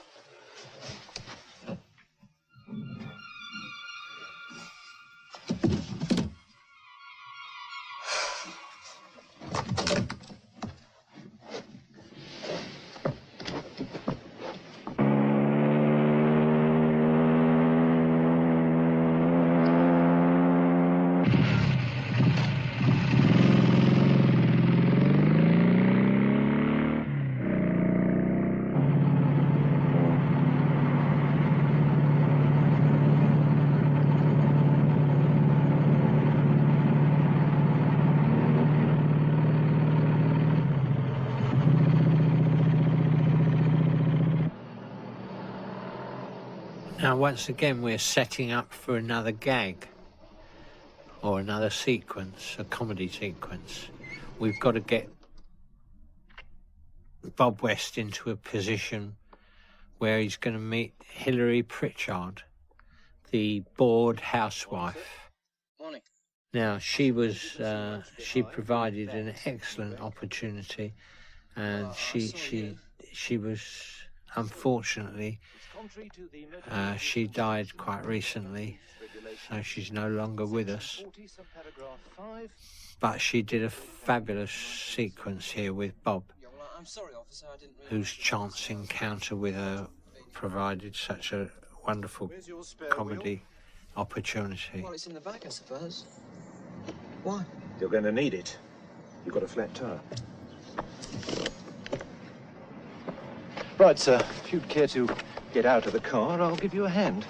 Now, once again, we're setting up for another gag or another sequence, a comedy sequence. We've got to get Bob West into a position where he's going to meet Hilary Pritchard, the bored housewife. Morning. Now, she provided an excellent opportunity, and she was, unfortunately, she died quite recently, so she's no longer with us. But she did a fabulous sequence here with Bob, whose chance encounter with her provided such a wonderful comedy opportunity. Well, it's in the bag, I suppose. Why? You're going to need it. You've got a flat tire. Right, sir. If you'd care to get out of the car, I'll give you a hand.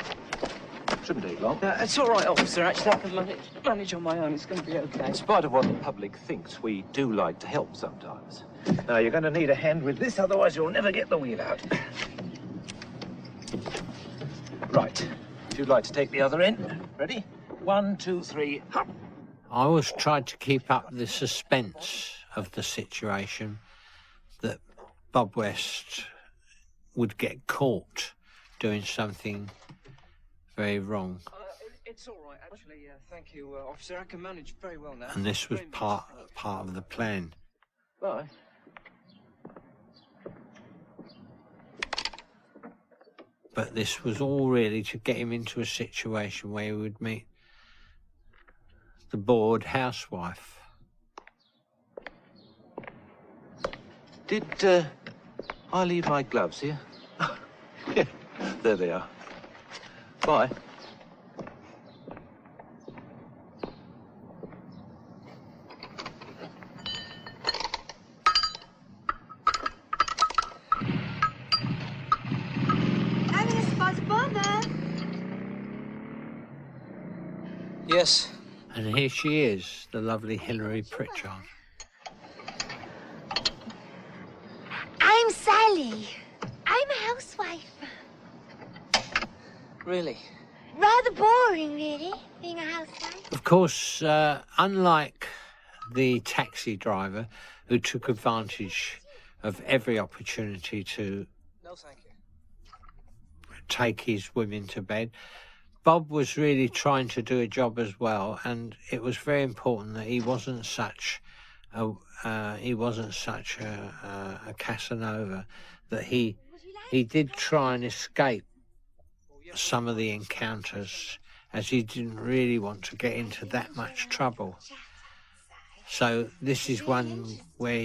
Shouldn't take long. It's all right, officer. Actually, I can manage on my own. It's going to be okay. In spite of what the public thinks, we do like to help sometimes. Now, you're going to need a hand with this, otherwise you'll never get the wheel out. Right. If you'd like to take the other end. Ready? 1, 2, 3, hop. I always tried to keep up the suspense of the situation, that Bob West would get caught doing something very wrong. It's all right, actually. Thank you, officer. I can manage very well now. And this was part of the plan. Bye. But this was all really to get him into a situation where he would meet the bored housewife. Did I leave my gloves here? Yeah, there they are. Bye. I'm in a spot of bother. Yes. And here she is, the lovely Hilary Pritchard. I'm Sally. I'm a housewife. Really? Rather boring, really, being a housewife. Of course, unlike the taxi driver who took advantage of every opportunity to take his women to bed, Bob was really trying to do a job as well, and it was very important that he wasn't such a Casanova, that he did try and escape some of the encounters, as he didn't really want to get into that much trouble. So this is one where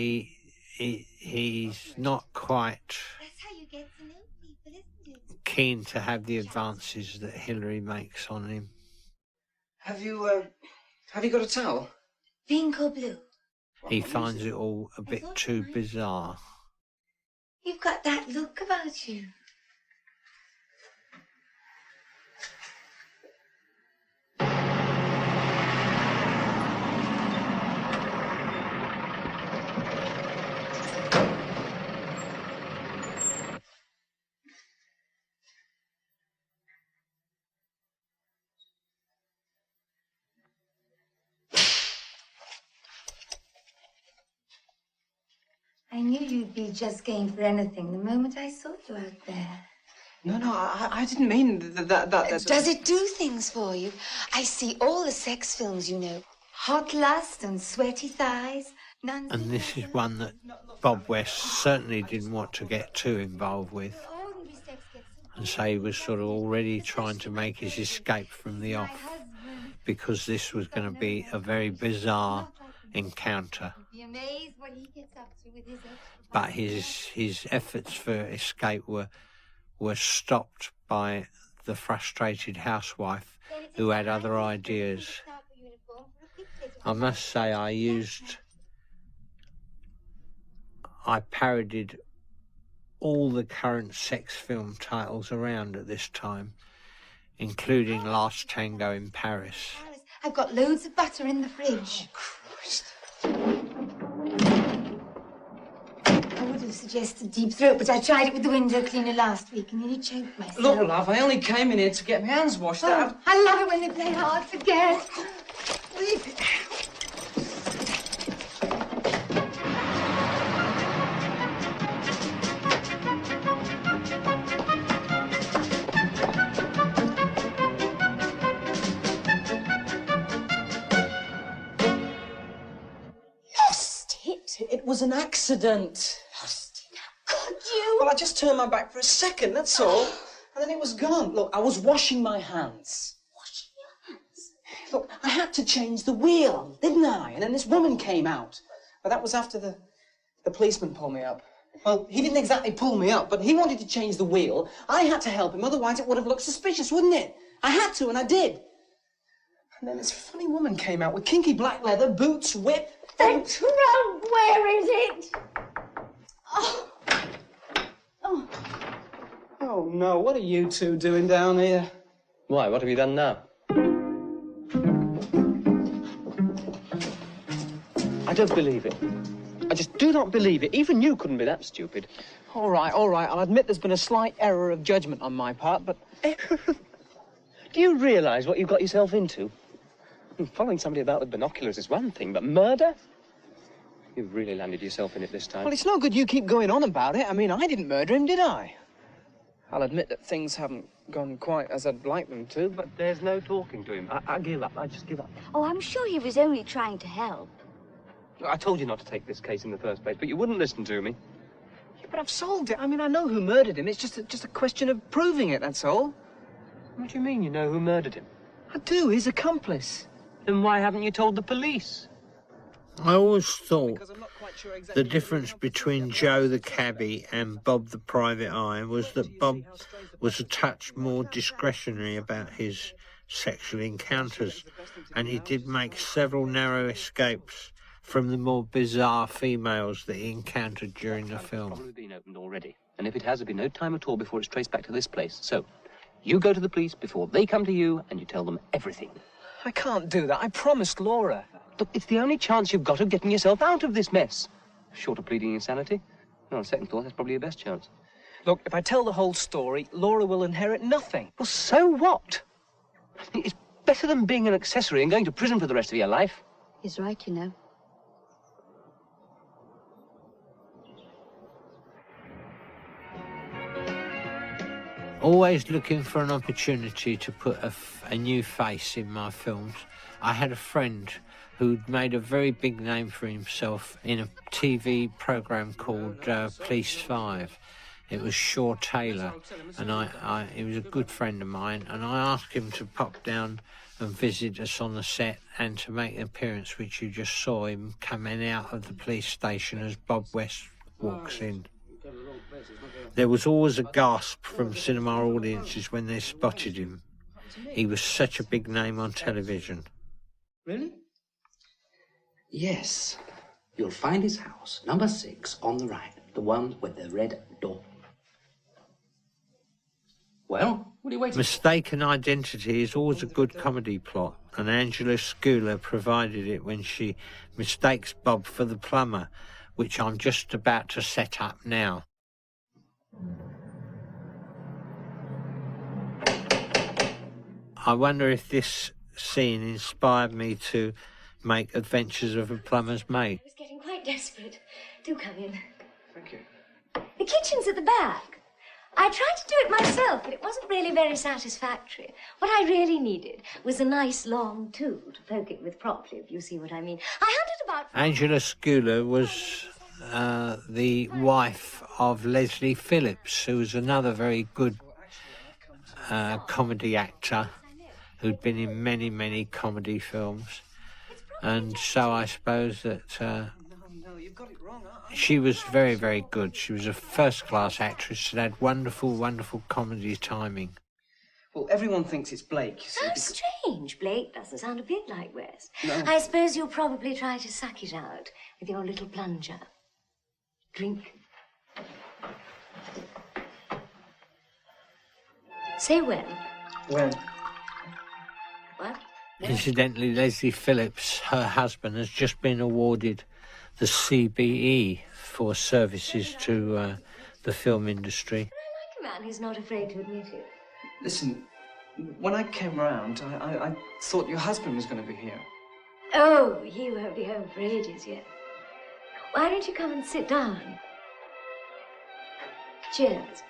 he's not quite keen to have the advances that Hilary makes on him. Have you got a towel? Pink or blue? he finds it all a bit too bizarre. You've got that look about you. I knew you'd be just game for anything the moment I saw you out there. No, I didn't mean that. Does it do things for you? I see all the sex films, you know. Hot lust and sweaty thighs. And this is one that Bob West certainly didn't want to get too involved with. And so he was sort of already trying to make his escape from the off, because this was going to be a very bizarre encounter. But his efforts for escape were stopped by the frustrated housewife who had other ideas. I must say I parodied all the current sex film titles around at this time, including Last Tango in Paris. I've got loads of butter in the fridge. Oh, Christ. I would have suggested deep throat, but I tried it with the window cleaner last week and nearly choked myself. Look, love, I only came in here to get my hands washed. Oh, I love it when they play hard to get. Leave it. It was an accident. Lost it? How could you? Well, I just turned my back for a second, that's all. And then it was gone. Look, I was washing my hands. Washing your hands? Look, I had to change the wheel, didn't I? And then this woman came out. But that was after the policeman pulled me up. Well, he didn't exactly pull me up, but he wanted to change the wheel. I had to help him, otherwise it would have looked suspicious, wouldn't it? I had to, and I did. And then this funny woman came out with kinky black leather, boots, whip. The trunk, where is it? Oh. Oh. Oh, no, what are you two doing down here? Why, what have you done now? I don't believe it. I just do not believe it. Even you couldn't be that stupid. All right. I'll admit there's been a slight error of judgment on my part, but... Do you realise what you've got yourself into? Following somebody about with binoculars is one thing, but murder? You've really landed yourself in it this time. Well, it's no good you keep going on about it. I mean, I didn't murder him, did I? I'll admit that things haven't gone quite as I'd like them to, but... There's no talking to him. I give up. I just give up. Oh, I'm sure he was only trying to help. I told you not to take this case in the first place, but you wouldn't listen to me. Yeah, but I've solved it. I mean, I know who murdered him. It's just a question of proving it, that's all. What do you mean you know who murdered him? I do, his accomplice. Then why haven't you told the police? I always thought the difference between Joe the cabbie and Bob the private eye was that Bob was a touch more discretionary about his sexual encounters, and he did make several narrow escapes from the more bizarre females that he encountered during the film. It's probably been opened already, and if it has, there'll be no time at all before it's traced back to this place. So, you go to the police before they come to you, and you tell them everything. I can't do that. I promised Laura. Look, it's the only chance you've got of getting yourself out of this mess. Short of pleading insanity. No, on second thought, that's probably your best chance. Look, if I tell the whole story, Laura will inherit nothing. Well, so what? It's better than being an accessory and going to prison for the rest of your life. He's right, you know. Always looking for an opportunity to put a new face in my films. I had a friend who'd made a very big name for himself in a TV programme called Police 5. It was Shaw Taylor, and he was a good friend of mine, and I asked him to pop down and visit us on the set and to make an appearance, which you just saw him coming out of the police station as Bob West walks in. There was always a gasp from cinema audiences when they spotted him. He was such a big name on television. Really? Yes. You'll find his house, number 6, on the right. The one with the red door. Well, what are you waiting for? Mistaken identity is always a good comedy plot, and Angela Schuyler provided it when she mistakes Bob for the plumber, which I'm just about to set up now. I wonder if this scene inspired me to make Adventures of a Plumber's Mate. I was getting quite desperate. Do come in. Thank you. The kitchen's at the back. I tried to do it myself, but it wasn't really very satisfactory. What I really needed was a nice long tool to poke it with properly, if you see what I mean. I hunted about... Angela Schuyler was the wife of Leslie Phillips, who was another very good comedy actor who'd been in many, many comedy films. And so I suppose that she was very, very good. She was a first-class actress. She had wonderful, wonderful comedy timing. Well, everyone thinks it's Blake, you see. How strange. Blake doesn't sound a bit like West. No. I suppose you'll probably try to suck it out with your little plunger. Drink. Say when. When? What? Incidentally, Leslie Phillips, her husband, has just been awarded the CBE for services to the film industry. I like a man who's not afraid to admit it. Listen, when I came round, I thought your husband was going to be here. Oh, he won't be home for ages yet. Why don't you come and sit down? Cheers.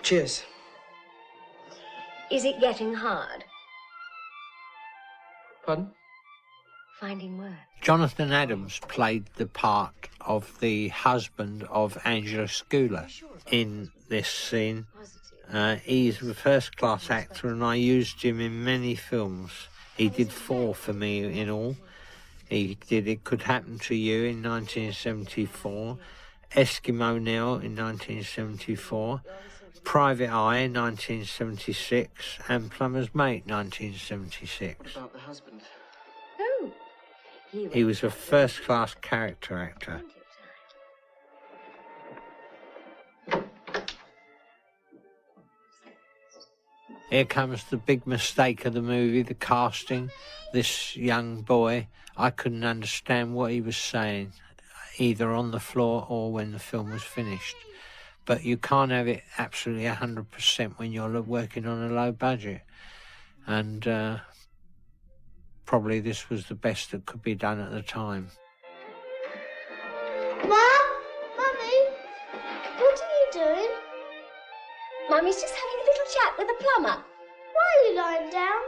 Cheers. Is it getting hard? Pardon? Finding work. Jonathan Adams played the part of the husband of Angela Schuyler in this scene. He's a first-class actor, and I used him in many films. He did 4 for me in all. He did It Could Happen to You in 1974, Eskimo Nell in 1974, Private Eye in 1976, and Plumber's Mate 1976. About the husband. Oh. He was a first-class character actor. Here comes the big mistake of the movie, the casting. This young boy, I couldn't understand what he was saying, either on the floor or when the film was finished. But you can't have it absolutely 100% when you're working on a low budget. And probably this was the best that could be done at the time. Mum? Mummy? What are you doing? Mummy's just having a little chat with the plumber. Why are you lying down?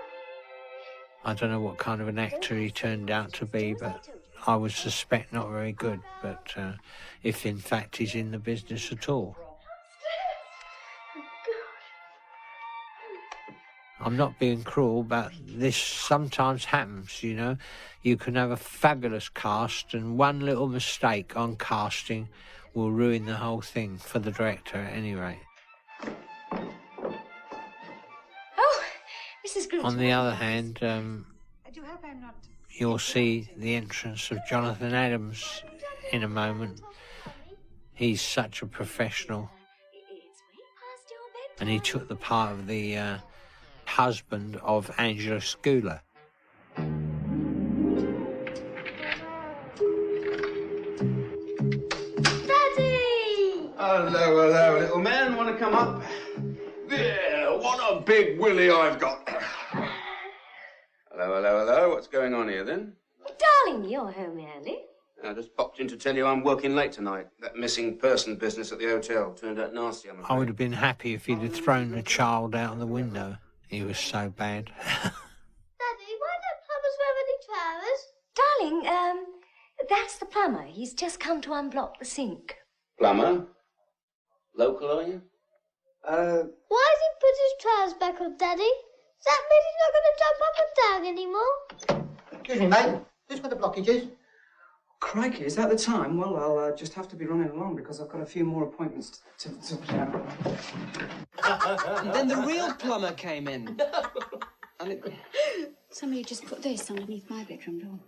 I don't know what kind of an actor he turned out to be, but I would suspect not very good. But if in fact he's in the business at all. I'm not being cruel, but this sometimes happens, you know. You can have a fabulous cast, and one little mistake on casting will ruin the whole thing, for the director at any rate. Oh, Mrs. Groot. On the other hand, you'll see the entrance of Jonathan Adams in a moment. He's such a professional. And he took the part of the husband of Angela Schuyler. Daddy! Hello, hello, little man. Want to come up? Yeah, what a big willy I've got. Hello, hello, hello. What's going on here, then? Darling, you're home early. I just popped in to tell you I'm working late tonight. That missing person business at the hotel turned out nasty, I'm afraid. I would have been happy if he'd have thrown the child out of the window. He was so bad. Daddy, why don't plumbers wear any trousers? Darling, that's the plumber. He's just come to unblock the sink. Plumber? Local, are you? Why has he put his trousers back on, Daddy? Does that mean he's not going to jump up and down anymore? Excuse me, mate. Who's got the blockages? Crikey, is that the time? Well, I'll just have to be running along because I've got a few more appointments to And then the real plumber came in. And Somebody just put this underneath my bedroom door.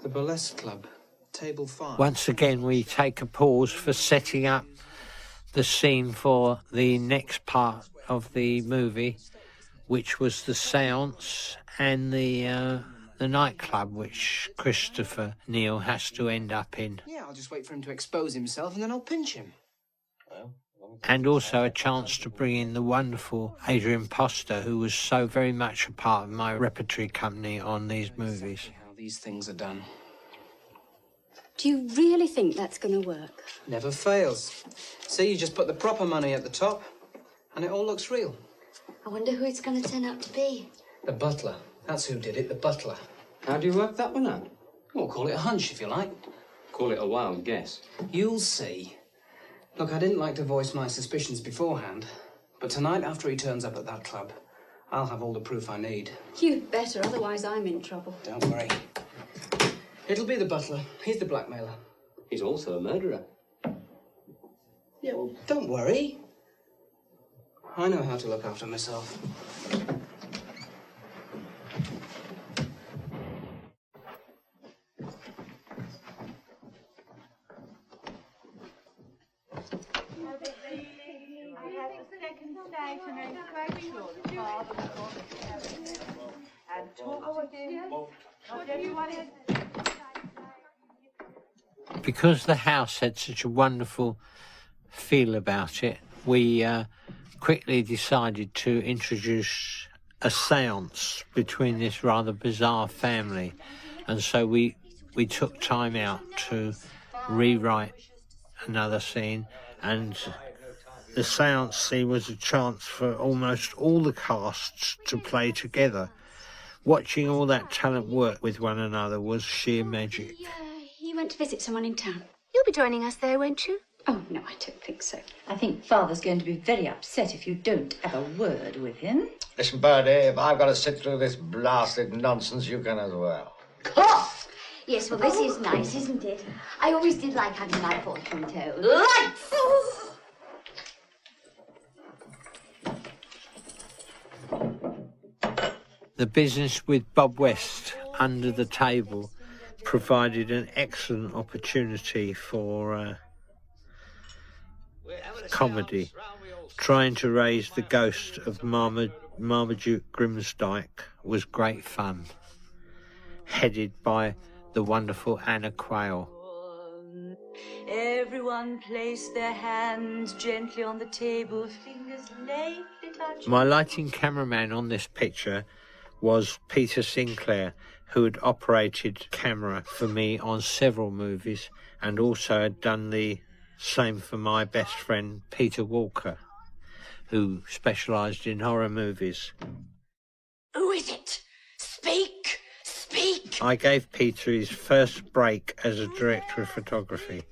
The burlesque club, table 5. Once again, we take a pause for setting up the scene for the next part of the movie, which was the seance and the nightclub, which Christopher Neal has to end up in. Yeah, I'll just wait for him to expose himself and then I'll pinch him. And also a chance to bring in the wonderful Adrian Poster, who was so very much a part of my repertory company on these movies. How these things are done. Do you really think that's going to work? Never fails. See, you just put the proper money at the top and it all looks real. I wonder who it's going to turn out to be. The butler. That's who did it, the butler. How do you work that one out? Well, call it a hunch if you like. Call it a wild guess. You'll see. Look, I didn't like to voice my suspicions beforehand, but tonight, after he turns up at that club, I'll have all the proof I need. You'd better, otherwise I'm in trouble. Don't worry. It'll be the butler. He's the blackmailer. He's also a murderer. Yeah, well, don't worry. I know how to look after myself. Because the house had such a wonderful feel about it, we quickly decided to introduce a seance between this rather bizarre family. And so we took time out to rewrite another scene, and the seance scene was a chance for almost all the casts to play together. Watching all that talent work with one another was sheer magic. He went to visit someone in town. You'll be joining us there, won't you? Oh, no, I don't think so. I think Father's going to be very upset if you don't have a word with him. Listen, Birdie, if I've got to sit through this blasted nonsense, you can as well. Cough! Yes, well, this is nice, isn't it? I always did like having my fortune told. Lights! The business with Bob West under the table provided an excellent opportunity for comedy, trying to raise the ghost of Marmaduke Grimsdyke was great fun, headed by the wonderful Anna Quayle. Everyone place their hands gently on the table, fingers lightly touching. My lighting cameraman on this picture was Peter Sinclair, who had operated camera for me on several movies and also had done the same for my best friend Peter Walker, who specialised in horror movies. Who is it? Speak! Speak! I gave Peter his first break as a director of photography,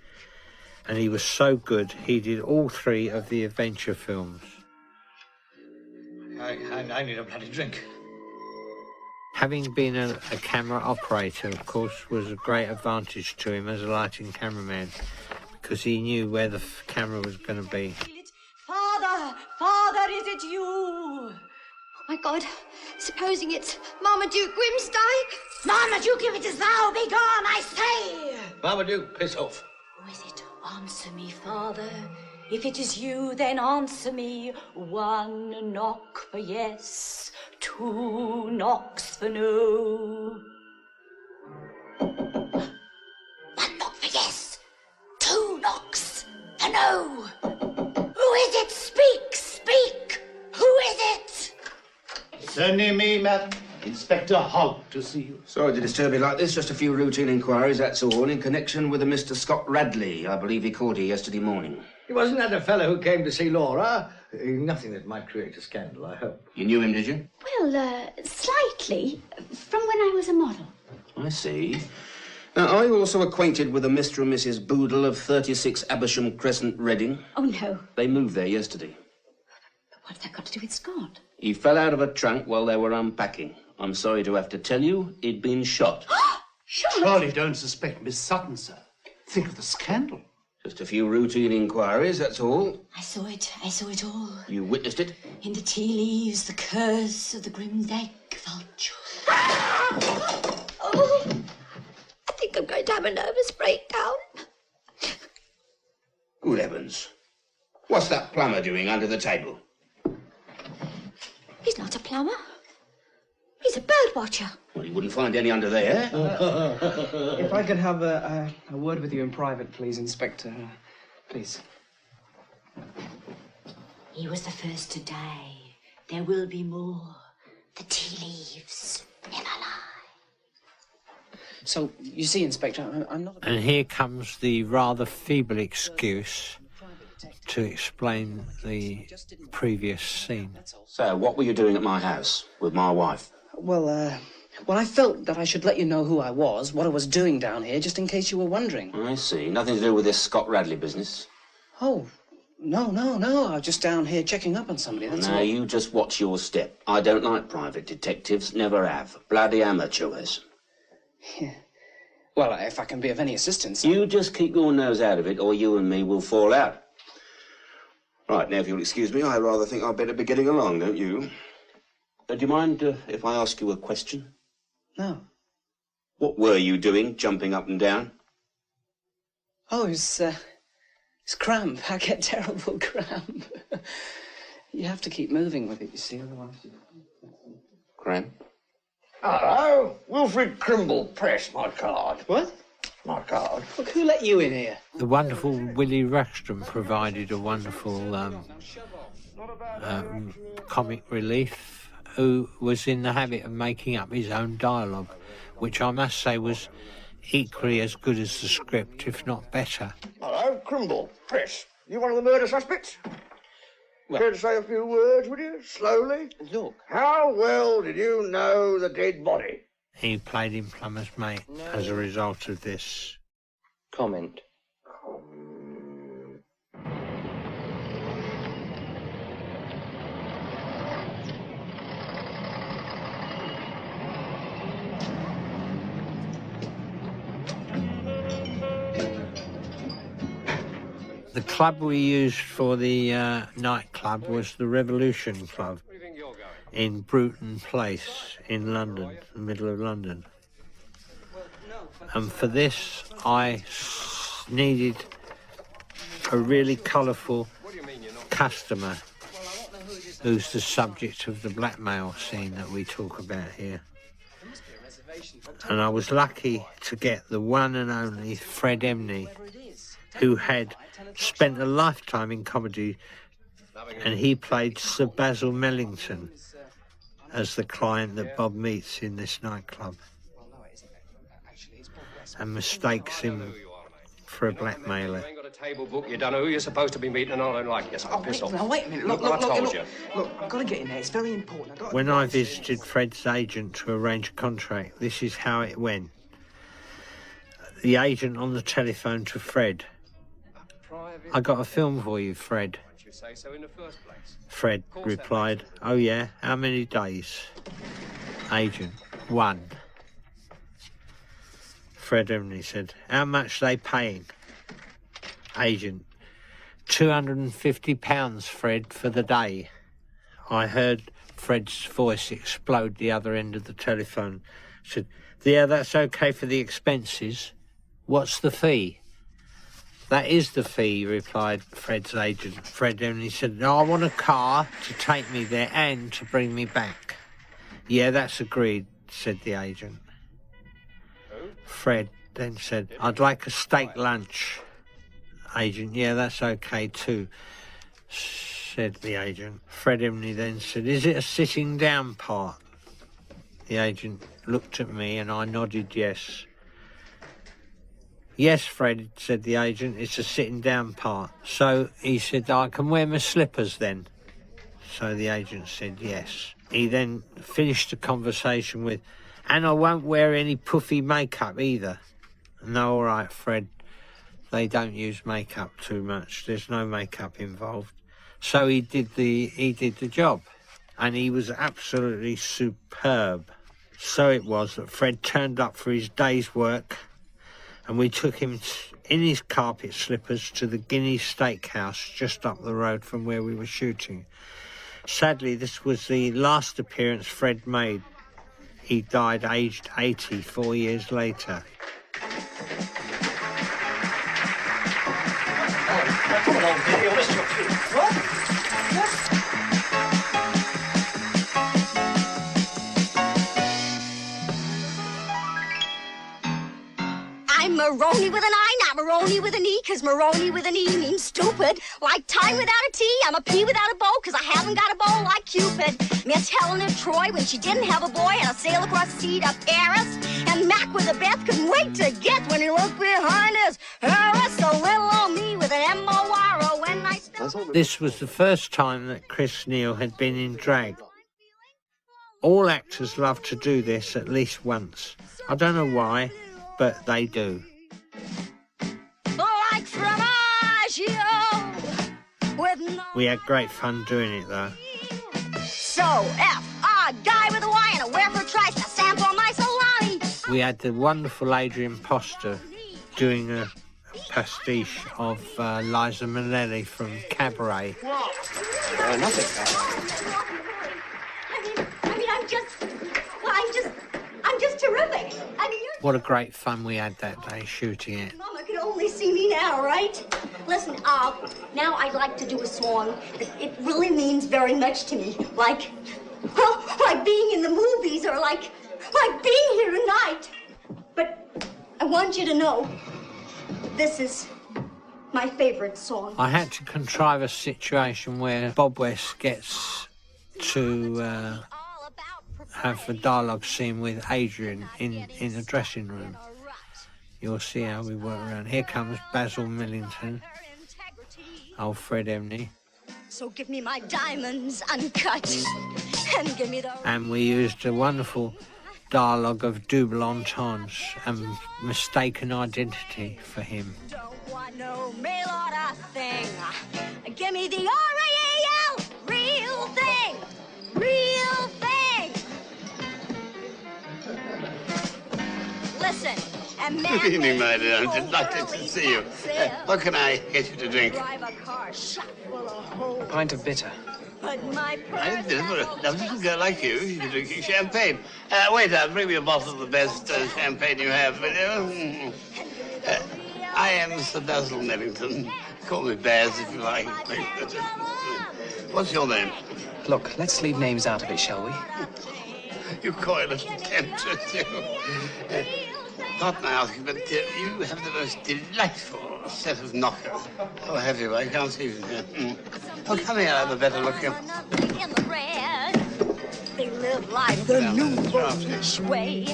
and he was so good he did all 3 of the adventure films. I need a bloody drink. Having been a camera operator, of course, was a great advantage to him as a lighting cameraman, because he knew where the camera was going to be. Father! Father, is it you? Oh, my God. Supposing it's Marmaduke Grimsdyke? Marmaduke, if it is thou, be gone, I say! Marmaduke, piss off. Who is it? Answer me, Father. If it is you, then answer me. 1 knock for yes, 2 knocks for no. 1 knock for yes, 2 knocks for no. Who is it? Speak, speak. Who is it? Certainly me, madam. Inspector Hogg to see you. Sorry to disturb you like this. Just a few routine inquiries, that's all, in connection with a Mr. Scott Radley. I believe he called here yesterday morning. Wasn't that the fellow who came to see Laura? Nothing that might create a scandal, I hope. You knew him, did you? Well, slightly. From when I was a model. I see. Now, are you also acquainted with a Mr. and Mrs. Boodle of 36 Abersham Crescent, Reading? Oh, no. They moved there yesterday. But what's that got to do with Scott? He fell out of a trunk while they were unpacking. I'm sorry to have to tell you, he'd been shot. Shot? Surely don't suspect Miss Sutton, sir. Think of the scandal. Just a few routine inquiries, that's all. I saw it all. You witnessed it? In the tea leaves, the curse of the Grimsdyke found Judd. Oh, I think I'm going to have a nervous breakdown. Good heavens. What's that plumber doing under the table? He's not a plumber. He's a bird watcher. Well, you wouldn't find any under there. If I could have a word with you in private, please, Inspector. Please. He was the first to die. There will be more. The tea leaves never lie. So, you see, Inspector, I'm not... And here comes the rather feeble excuse to explain the previous scene. So, what were you doing at my house with my wife? Well, I felt that I should let you know who I was, what I was doing down here, just in case you were wondering. I see. Nothing to do with this Scott Radley business? Oh, no. I was just down here checking up on somebody, that's all. Now, you just watch your step. I don't like private detectives, never have. Bloody amateurs. Yeah. Well, if I can be of any assistance... You just keep your nose out of it, or you and me will fall out. Right, now, if you'll excuse me, I rather think I'd better be getting along, don't you? Do you mind if I ask you a question? No. What were you doing, jumping up and down? Oh, it's cramp. I get terrible cramp. You have to keep moving with it, you see, otherwise... Cramp? Hello, Wilfred Crimble, press my card. What? My card. Look, who let you in here? The wonderful Willie Ruxton provided a wonderful comic relief, who was in the habit of making up his own dialogue, which I must say was equally as good as the script, if not better. Hello, Crimble, press. You one of the murder suspects? Well, Care to say a few words, would you? Slowly? Look. How well did you know the dead body? He played in Plumber's Mate as a result of this. Comment. The club we used for the nightclub was the Revolution Club in Bruton Place in London, the middle of London. And for this, I needed a really colourful customer who's the subject of the blackmail scene that we talk about here. And I was lucky to get the one and only Fred Emney, who had spent a lifetime in comedy, and he played Sir Basil Mellington as the client that Bob meets in this nightclub and mistakes him for a blackmailer. You ain't got a table book, you don't know who you're supposed to be meeting, and I don't like it, so piss off. Now, wait a minute. Look, I told you. Look, I've got to get in there. It's very important. When I visited Fred's agent to arrange a contract, this is how it went. The agent on the telephone to Fred. I got a film for you, Fred. Fred replied, oh yeah, how many days? Agent, 1. Fred Emney said, how much they paying? Agent, £250, Fred, for the day. I heard Fred's voice explode the other end of the telephone. Said, yeah, that's okay for the expenses. What's the fee? That is the fee, replied Fred's agent. Fred Emney said, no, I want a car to take me there and to bring me back. Yeah, that's agreed, said the agent. Fred then said, I'd like a steak lunch. Agent, yeah, that's okay too, said the agent. Fred Emney then said, is it a sitting down part? The agent looked at me and I nodded yes. Yes, Fred, said the agent, it's a sitting down part. So he said, I can wear my slippers then. So the agent said yes. He then finished the conversation with, and I won't wear any puffy makeup either. No, all right, Fred, they don't use makeup too much. There's no makeup involved. So he did the job, and he was absolutely superb. So it was that Fred turned up for his day's work, and we took him in his carpet slippers to the Guinness Steakhouse just up the road from where we were shooting. Sadly, this was the last appearance Fred made he died aged 80 4 years later. Come along, dear. You missed your cue. What? I'm Maroney with an I, not Maroney with an E, cause Maroney with an E means stupid. Like time without a T, I'm a P without a bow, cause I haven't got a bow like Cupid. Miss Helen of Troy, when she didn't have a boy, and a sail across the sea to Paris. And Mac with a Beth couldn't wait to get when he looked behind his Harris. So little old me with an M-O-R-O when I still... This was the first time that Chris Neal had been in drag. All actors love to do this at least once. I don't know why, but they do. Like We had great fun doing it though. So, F, a guy with a Y and a where for trice, a sample on my salami. We had the wonderful Adrian Poster doing a pastiche of Liza Minnelli from Cabaret. Nothing. I'm just terrific. I mean, What a great fun we had that day shooting it. Mama could only see me now, right? Listen, now I'd like to do a song that it really means very much to me. Like being in the movies or like being here tonight. But I want you to know, this is my favorite song. I had to contrive a situation where Bob West gets to have a dialogue scene with Adrian in the dressing room. You'll see how we work around. Here comes Basil Millington, old Fred Emney. So give me my diamonds uncut and give me the... And we used a wonderful dialogue of double entendre and mistaken identity for him. Don't want no mail order thing. Give me the R-A-A-L, real thing, real thing. Listen, and man... Good evening, my dear. I'm delighted to see you. What can I get you to drink? Drive a car shot full of holes. Pint of bitter. But my I did, for a lovely little girl like you, you're drinking champagne. Waiter, bring me a bottle of the best champagne you have, will you? I am Sir Basil Millington. Call me Baz if you like. What's your name? Look, let's leave names out of it, shall we? You coy little temptress, you. Pardon my asking, but you have the most delightful set of knockers. Oh, have you? I can't see them here. Oh, come here, have a better look here. in the red. They live like the new British way.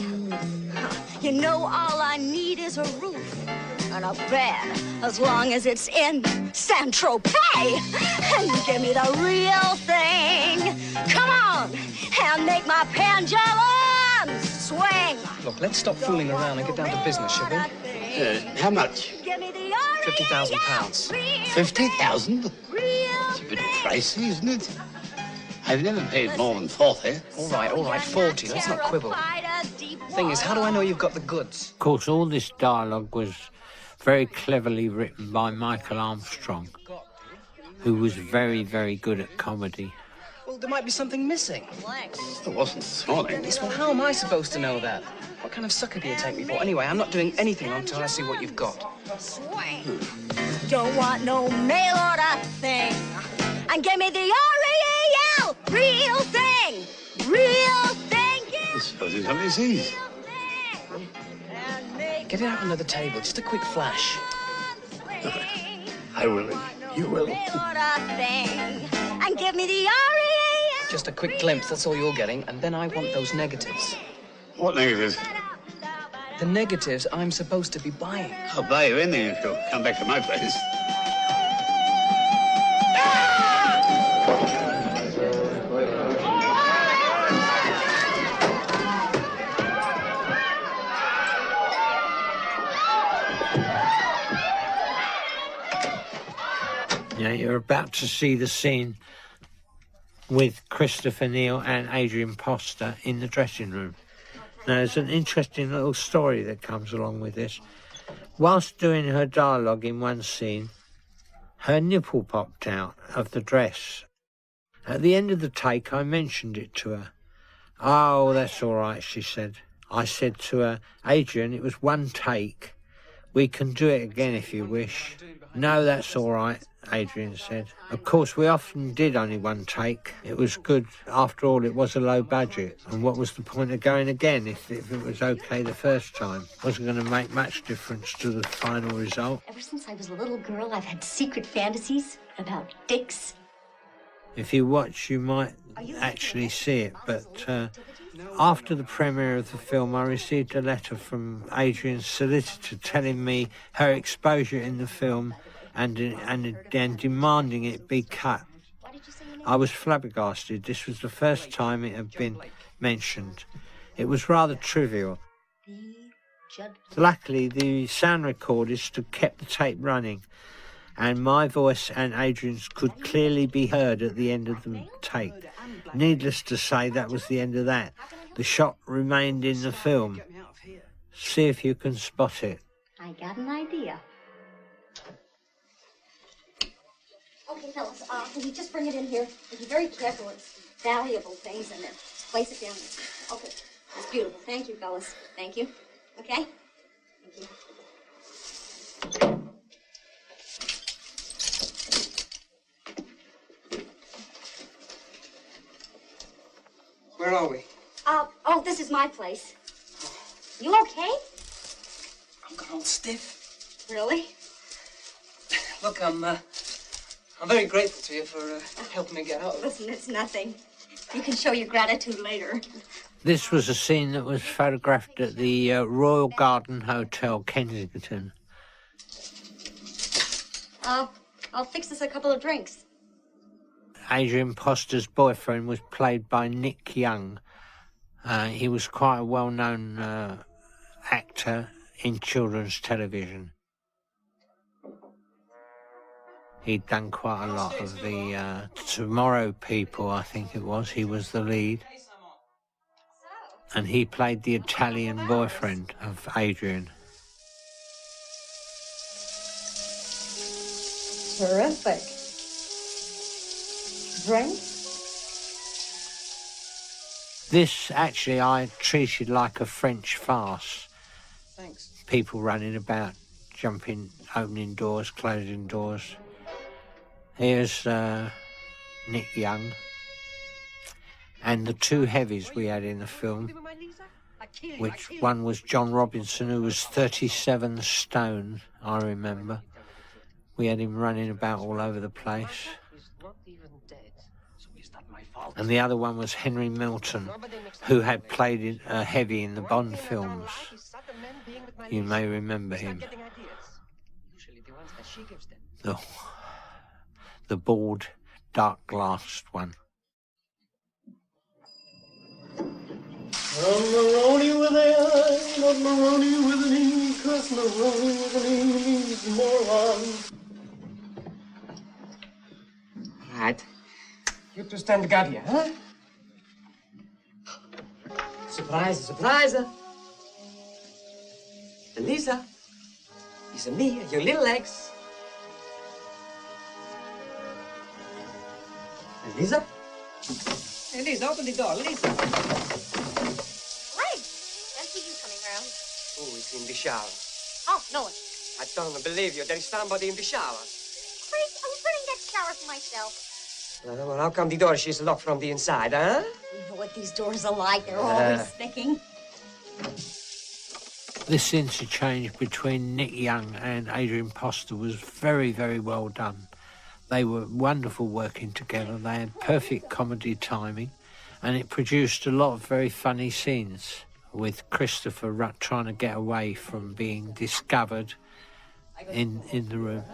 You know, all I need is a roof and a bed, as long as it's in Saint-Tropez. And give me the real thing. Come on, and make my pendulum swing. Look, let's stop fooling around and get down to business, shall we? How much? £50,000. 50,000? It's a bit pricey, isn't it? I've never paid more than 40. All right, 40. Let's not quibble. Thing is, how do I know you've got the goods? Of course, all this dialogue was very cleverly written by Michael Armstrong, who was very, very good at comedy. Well, there might be something missing. There wasn't this morning. Yes, well, how am I supposed to know that? What kind of sucker do you take me for? Anyway, I'm not doing anything until I see what you've got. Don't want no mail order thing. And give me the R-E-A-L, real thing, real thing. I suppose it's somebody sees. Get it out under the table, just a quick flash. I will. You will. Mail order thing. And give me the R-E-A-L. Just a quick glimpse, that's all you're getting, and then I want those negatives. What negatives? The negatives I'm supposed to be buying. I'll buy you anything if you'll come back to my place. Yeah, you're about to see the scene with Christopher Neal and Adrian Poster in the dressing room. Now, there's an interesting little story that comes along with this. Whilst doing her dialogue in one scene, her nipple popped out of the dress. At the end of the take, I mentioned it to her, Oh, that's all right, she said. I said to her, Adrian, it was one take. We can do it again if you wish. No, that's all right, Adrian said. Of course, we often did only one take. It was good. After all, it was a low budget. And what was the point of going again if it was okay the first time? Wasn't going to make much difference to the final result. Ever since I was a little girl, I've had secret fantasies about dicks. If you watch, you might actually see it, but after the premiere of the film, I received a letter from Adrian's solicitor telling me her exposure in the film and demanding it be cut. I was flabbergasted. This was the first time it had been mentioned. It was rather trivial. Luckily, the sound recordist had kept the tape running, and my voice and Adrian's could clearly be heard at the end of the tape. Needless to say, that was the end of that. The shot remained in the film. See if you can spot it. I got an idea. Okay, fellas, will you just bring it in here? Be very careful. It's valuable things in there. Just place it down there. Okay, that's beautiful. Thank you, fellas. Thank you. Okay? Thank you. Where are we? Oh, this is my place. You okay? I'm gone all stiff. Really? Look, I'm very grateful to you for helping me get out of it. Listen, it's nothing. You can show your gratitude later. This was a scene that was photographed at the Royal Garden Hotel, Kensington. I'll fix us a couple of drinks. Adrian Poster's boyfriend was played by Nick Young. He was quite a well-known actor in children's television. He'd done quite a lot of the Tomorrow People, I think it was. He was the lead. And he played the Italian boyfriend of Adrian. Terrific. Drink? This, actually, I treated like a French farce. Thanks. People running about, jumping, opening doors, closing doors. Here's Nick Young. And the two heavies we had in the film, which one was John Robinson, who was 37 stone, I remember. We had him running about all over the place. And the other one was Henry Milton, who had played a heavy in the Bond films. You may remember him. The bald, dark-glassed one. I'm Maroney with an I, not Maroney with an E, 'cause Maroney with an E means moron. Right. You two stand guard here, huh? Surprise, surprise. Elisa, it's me, your little legs. Elisa? Elisa, open the door, Elisa. Legs! Don't see you coming around. Oh, it's in the shower. Oh, no. I don't believe you. There is somebody in the shower. Chris, I was running that shower for myself. Well, how come the door she's locked from the inside, huh? You know what these doors are like. They're always sticking. This interchange between Nick Young and Adrian Poster was very, very well done. They were wonderful working together. They had perfect comedy timing, and it produced a lot of very funny scenes with Christopher trying to get away from being discovered in the room.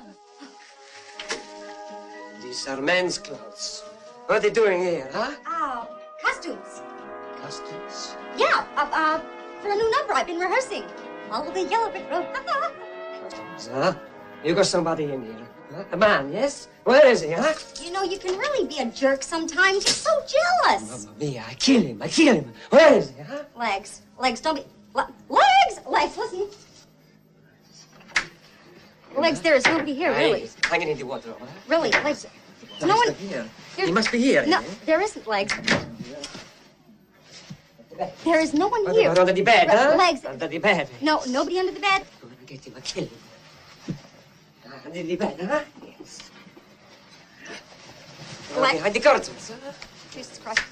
These are men's clothes. What are they doing here, huh? Costumes. Costumes? Yeah, for a new number I've been rehearsing. All the yellow brick road. Costumes, huh? You got somebody in here, huh? A man, yes? Where is he, huh? You know, you can really be a jerk sometimes. You're so jealous. Mamma mia, I kill him. Where is he, huh? Legs, don't be... Legs, listen. Legs, there is nobody here, really. Hanging in the wardrobe, huh? Really, Legs. No one... Here. He must be here, No, eh? there isn't, Legs. There is no one What here. about under the bed, huh? Legs. Under the bed. No, nobody under the bed. Go and get him a kill. Under the bed, huh? Yes. Legs. Behind the curtains, huh? Jesus Christ.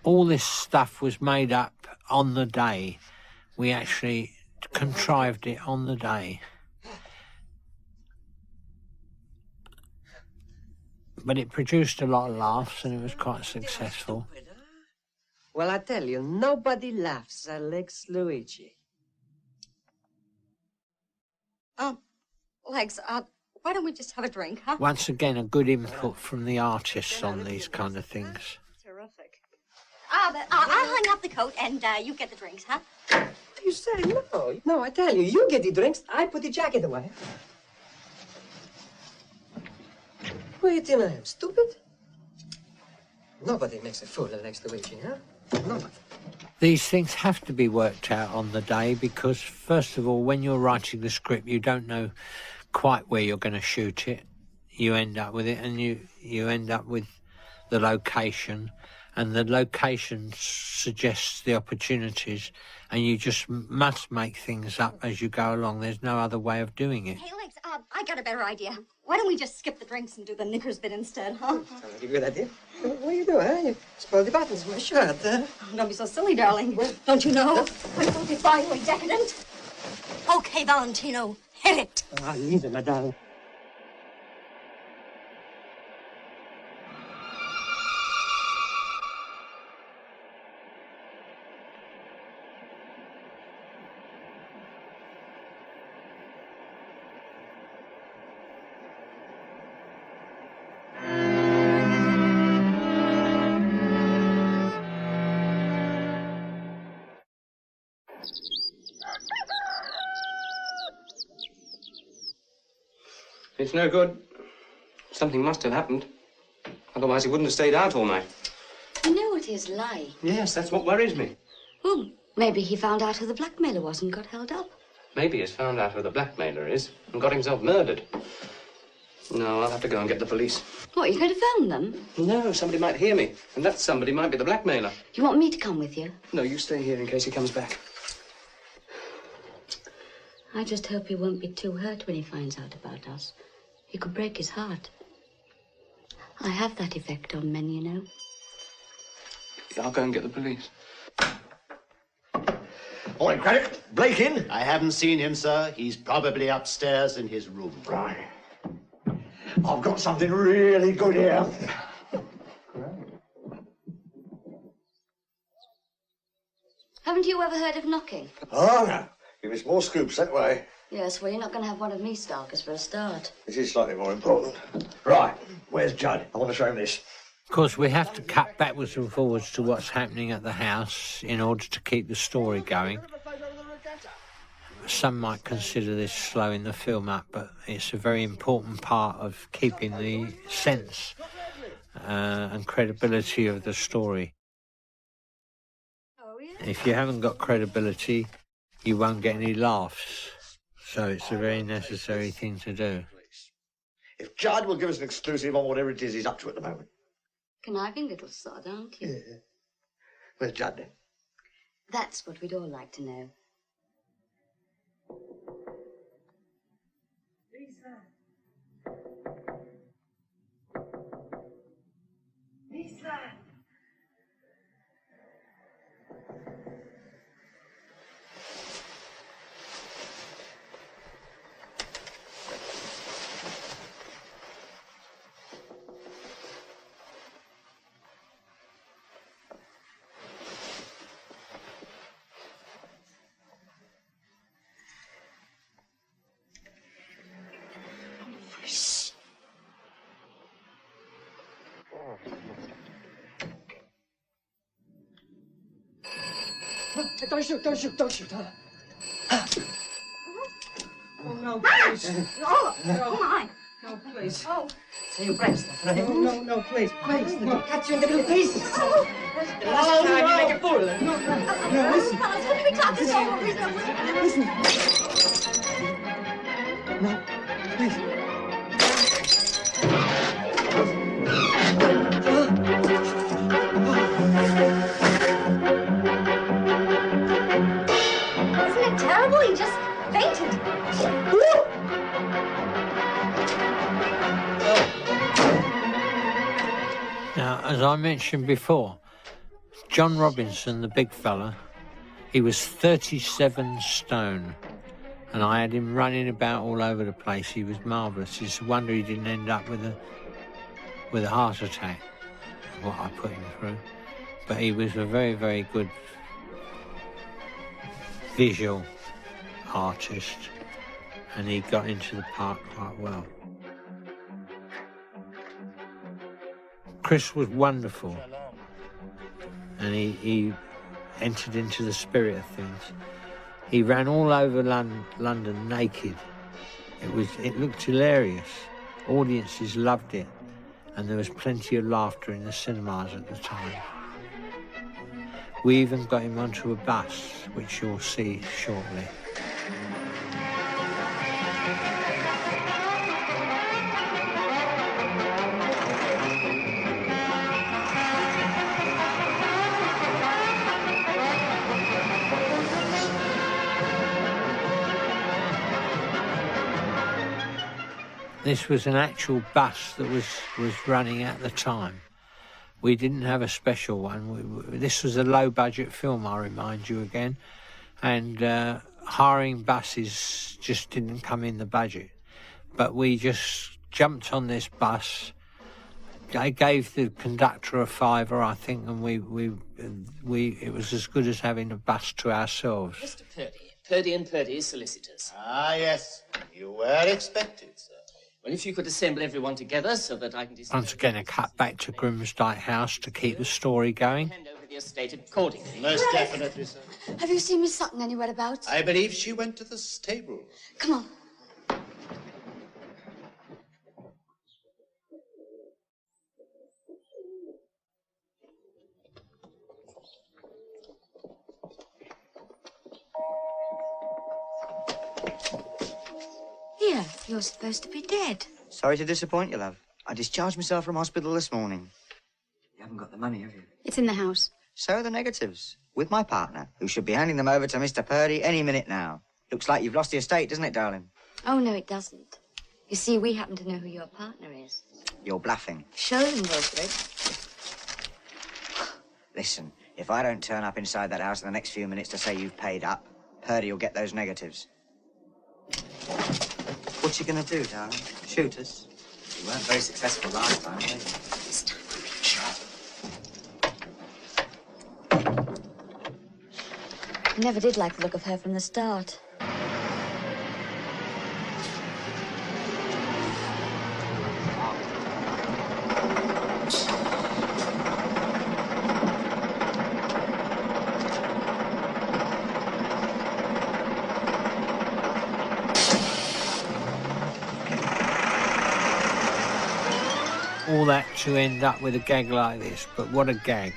All this stuff was made up on the day. We actually contrived it on the day. But it produced a lot of laughs and it was quite successful. Well, I tell you, nobody laughs at Lex Luigi. Legs, why don't we just have a drink, huh? Once again, a good input from the artists on these kind of things. Terrific. I'll hang up the coat and you get the drinks, huh? You say no. No, I tell you, you get the drinks, I put the jacket away. What do you think I am, stupid? Nobody makes a fool of Lex Luigi, huh? Nobody. These things have to be worked out on the day because, first of all, when you're writing the script, you don't know quite where you're going to shoot it. You end up with it and you end up with the location, and the location suggests the opportunities, and you just must make things up as you go along. There's no other way of doing it. Hey, Legs, I got a better idea. Why don't we just skip the drinks and do the knickers bit instead, huh? Sounds like a good idea. What do you do, huh? You spoil the buttons of my shirt, huh? Oh, don't be so silly, darling. Don't you know? I'm so defiantly decadent. Okay, Valentino, hit it. Ah, neither, madame. It's no good. Something must have happened. Otherwise he wouldn't have stayed out all night. You know what he's like. Yes, that's what worries me. Well, maybe he found out who the blackmailer was and got held up. Maybe he's found out who the blackmailer is and got himself murdered. No, I'll have to go and get the police. What, you're going to phone them? No, somebody might hear me. And that somebody might be the blackmailer. You want me to come with you? No, you stay here in case he comes back. I just hope he won't be too hurt when he finds out about us. He could break his heart. I have that effect on men, you know. I'll go and get the police. Morning, Craddock. Blake in? I haven't seen him, sir. He's probably upstairs in his room. Right. I've got something really good here. Haven't you ever heard of knocking? Oh, no. Give us more scoops that way. Yes, well, you're not going to have one of me, Stalkers, for a start. This is slightly more important. Right. Where's Judd? I want to show him this. Of course, we have to cut backwards and forwards to what's happening at the house in order to keep the story going. Some might consider this slowing the film up, but it's a very important part of keeping the sense and credibility of the story. If you haven't got credibility, you won't get any laughs. So it's a very necessary thing to do. If Judd will give us an exclusive on whatever it is he's up to at the moment. Conniving little sod, aren't you? Yeah. Where's Judd then? That's what we'd all like to know. Lisa! Don't shoot, huh? Oh, no, please. Oh, my. No, please. Oh. Say your prayers, right? No, please. They'll catch you in the little pieces. The last time you make a fool. No, listen. Fellas, when we talk this over, please, No, please. Now, as I mentioned before, John Robinson, the big fella, he was 37 stone, and I had him running about all over the place. He was marvellous. It's a wonder he didn't end up with a heart attack, what I put him through. But he was a very, very good visual artist, and he got into the part quite well. Chris was wonderful, and he entered into the spirit of things. He ran all over London naked. It looked hilarious. Audiences loved it, and there was plenty of laughter in the cinemas at the time. We even got him onto a bus, which you'll see shortly. This was an actual bus that was running at the time. We didn't have a special one. This was a low-budget film, I remind you again, and hiring buses just didn't come in the budget. But we just jumped on this bus. I gave the conductor a $5, I think, and it was as good as having a bus to ourselves. Mr. Purdy, Purdy and Purdy solicitors. Ah, yes. You were expected, sir. Well, if you could assemble everyone together so that I can Once again, a cut back to Grimsdyke House to keep the story going. hand over the estate accordingly. Most definitely, sir. Have you seen Miss Sutton anywhere about? I believe she went to the stable. Come on. Here, you're supposed to be dead. Sorry to disappoint you, love. I discharged myself from hospital this morning. You haven't got the money, have you? It's in the house. So are the negatives, with my partner, who should be handing them over to Mr. Purdy any minute now. Looks like you've lost the estate, doesn't it, darling? Oh, no, it doesn't. You see, we happen to know who your partner is. You're bluffing. Show them, Wilfred. Listen, if I don't turn up inside that house in the next few minutes to say you've paid up, Purdy will get those negatives. What's he gonna do, darling? Shoot us? We weren't very successful last time, were we? This time we'll be sure. I never did like the look of her from the start. All that to end up with a gag like this, but what a gag.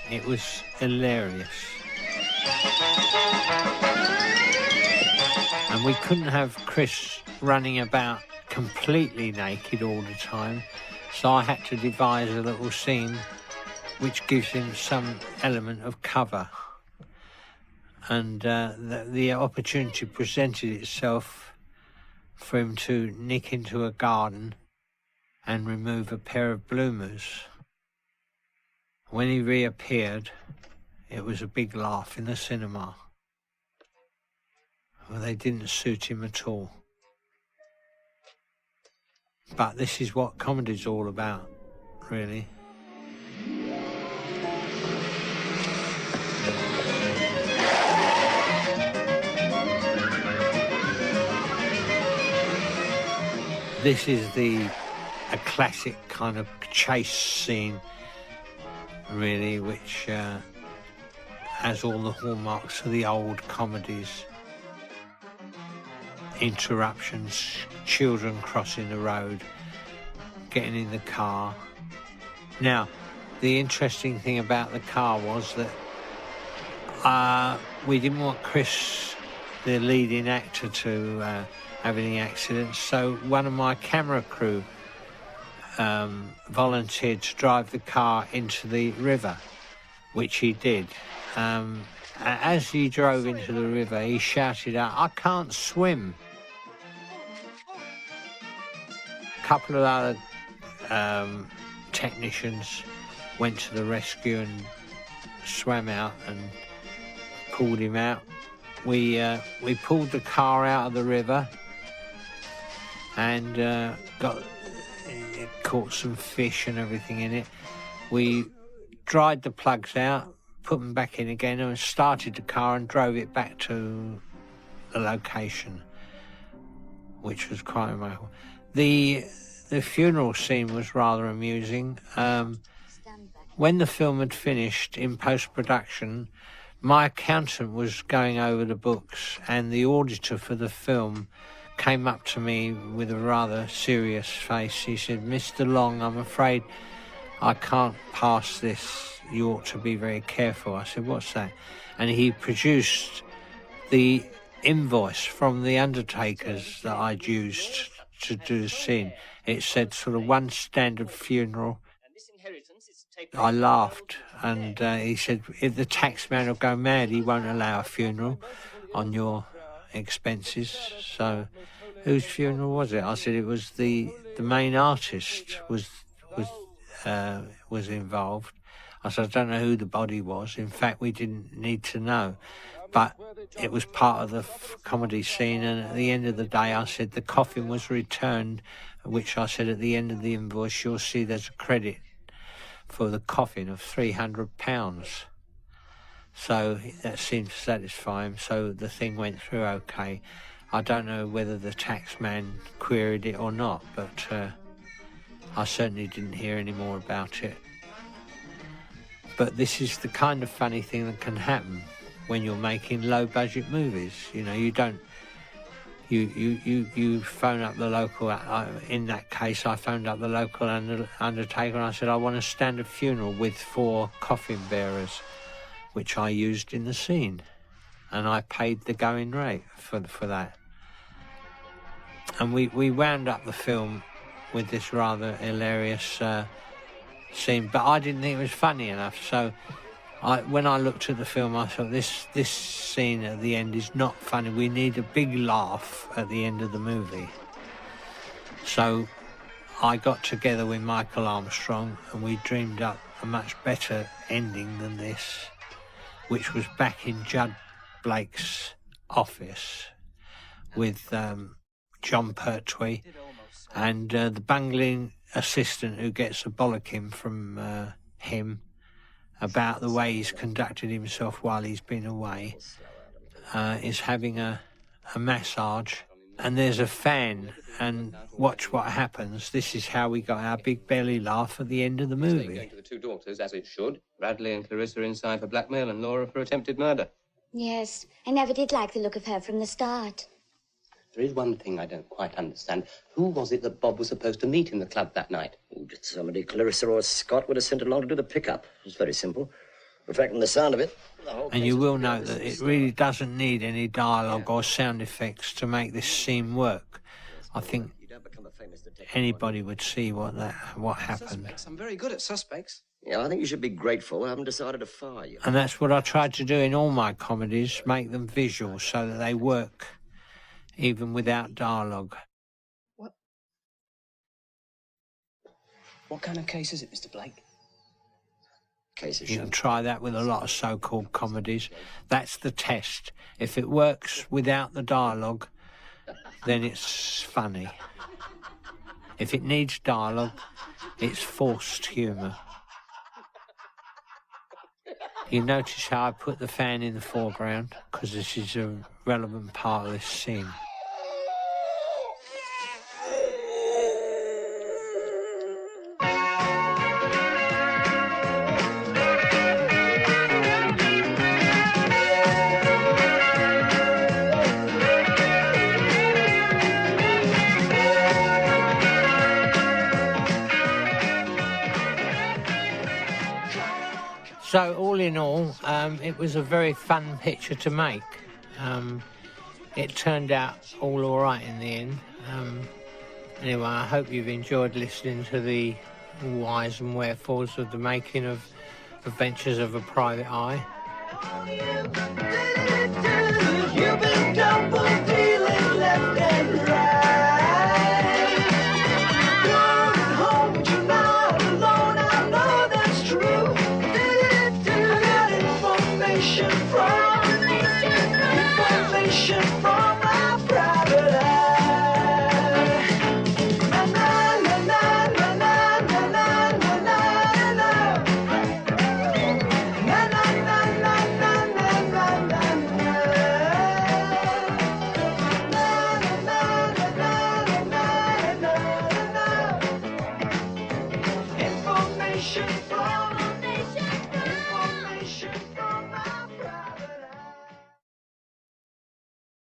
It was hilarious. And we couldn't have Chris running about completely naked all the time, so I had to devise a little scene which gives him some element of cover. And the opportunity presented itself for him to nick into a garden and remove a pair of bloomers. When he reappeared, it was a big laugh in the cinema. Well, they didn't suit him at all. But this is what comedy's all about, really. This is a classic kind of chase scene, really, which has all the hallmarks of the old comedies. Interruptions, children crossing the road, getting in the car. Now, the interesting thing about the car was that we didn't want Chris, the leading actor, to have any accidents, so one of my camera crew volunteered to drive the car into the river, which he did. As he drove into the river, he shouted out, "I can't swim." A couple of other technicians went to the rescue and swam out and pulled him out. We pulled the car out of the river and it caught some fish and everything in it. We dried the plugs out, put them back in again, and started the car and drove it back to the location, which was quite remarkable. The funeral scene was rather amusing. When the film had finished in post-production, my accountant was going over the books, and the auditor for the film came up to me with a rather serious face. He said, "Mr. Long, I'm afraid I can't pass this. You ought to be very careful." I said, "What's that?" And he produced the invoice from the undertakers that I'd used to do the scene. It said sort of one standard funeral. I laughed, and he said, "If the taxman will go mad, he won't allow a funeral on your expenses." So whose funeral was it? I said it was the main artist was involved. I said, "I don't know who the body was. In fact, we didn't need to know, but it was part of the comedy scene." And at the end of the day, I said the coffin was returned, which I said at the end of the invoice, you'll see there's a credit for the coffin of £300. So that seemed to satisfy him. So the thing went through okay. I don't know whether the taxman queried it or not, but I certainly didn't hear any more about it. But this is the kind of funny thing that can happen when you're making low-budget movies. You know, you don't... You phone up the local... in that case, I phoned up the local undertaker and I said, "I want a standard funeral with 4 coffin bearers," which I used in the scene. And I paid the going rate for that. And we wound up the film with this rather hilarious scene, but I didn't think it was funny enough. So when I looked at the film, I thought this scene at the end is not funny. We need a big laugh at the end of the movie. So I got together with Michael Armstrong and we dreamed up a much better ending than this, which was back in Judd Blake's office with Jon Pertwee and the bungling assistant who gets a bollocking from him about the way he's conducted himself while he's been away, is having a massage, and there's a fan, and watch what happens. This is how we got our big belly laugh at the end of the movie. Going to the 2 daughters, as it should. Bradley and Clarissa inside for blackmail and Laura for attempted murder. Yes, I never did like the look of her from the start. There is one thing I don't quite understand. Who was it that Bob was supposed to meet in the club that night? Just somebody Clarissa or Scott would have sent along to do the pickup. It's very simple. In fact, from the sound of it, the whole and you will note that it really doesn't need any dialogue or sound effects to make this scene work. I think anybody would see what happened. Suspects. I'm very good at suspects. Yeah, I think you should be grateful I haven't decided to fire you. And that's what I tried to do in all my comedies, make them visual so that they work even without dialogue. What kind of case is it, Mr. Blake? You can try that with a lot of so-called comedies. That's the test. If it works without the dialogue, then it's funny. If it needs dialogue, it's forced humour. You notice how I put the fan in the foreground, because this is a relevant part of this scene. So all in all, it was a very fun picture to make. It turned out all right in the end. Anyway, I hope you've enjoyed listening to the whys and wherefores of the making of Adventures of a Private Eye.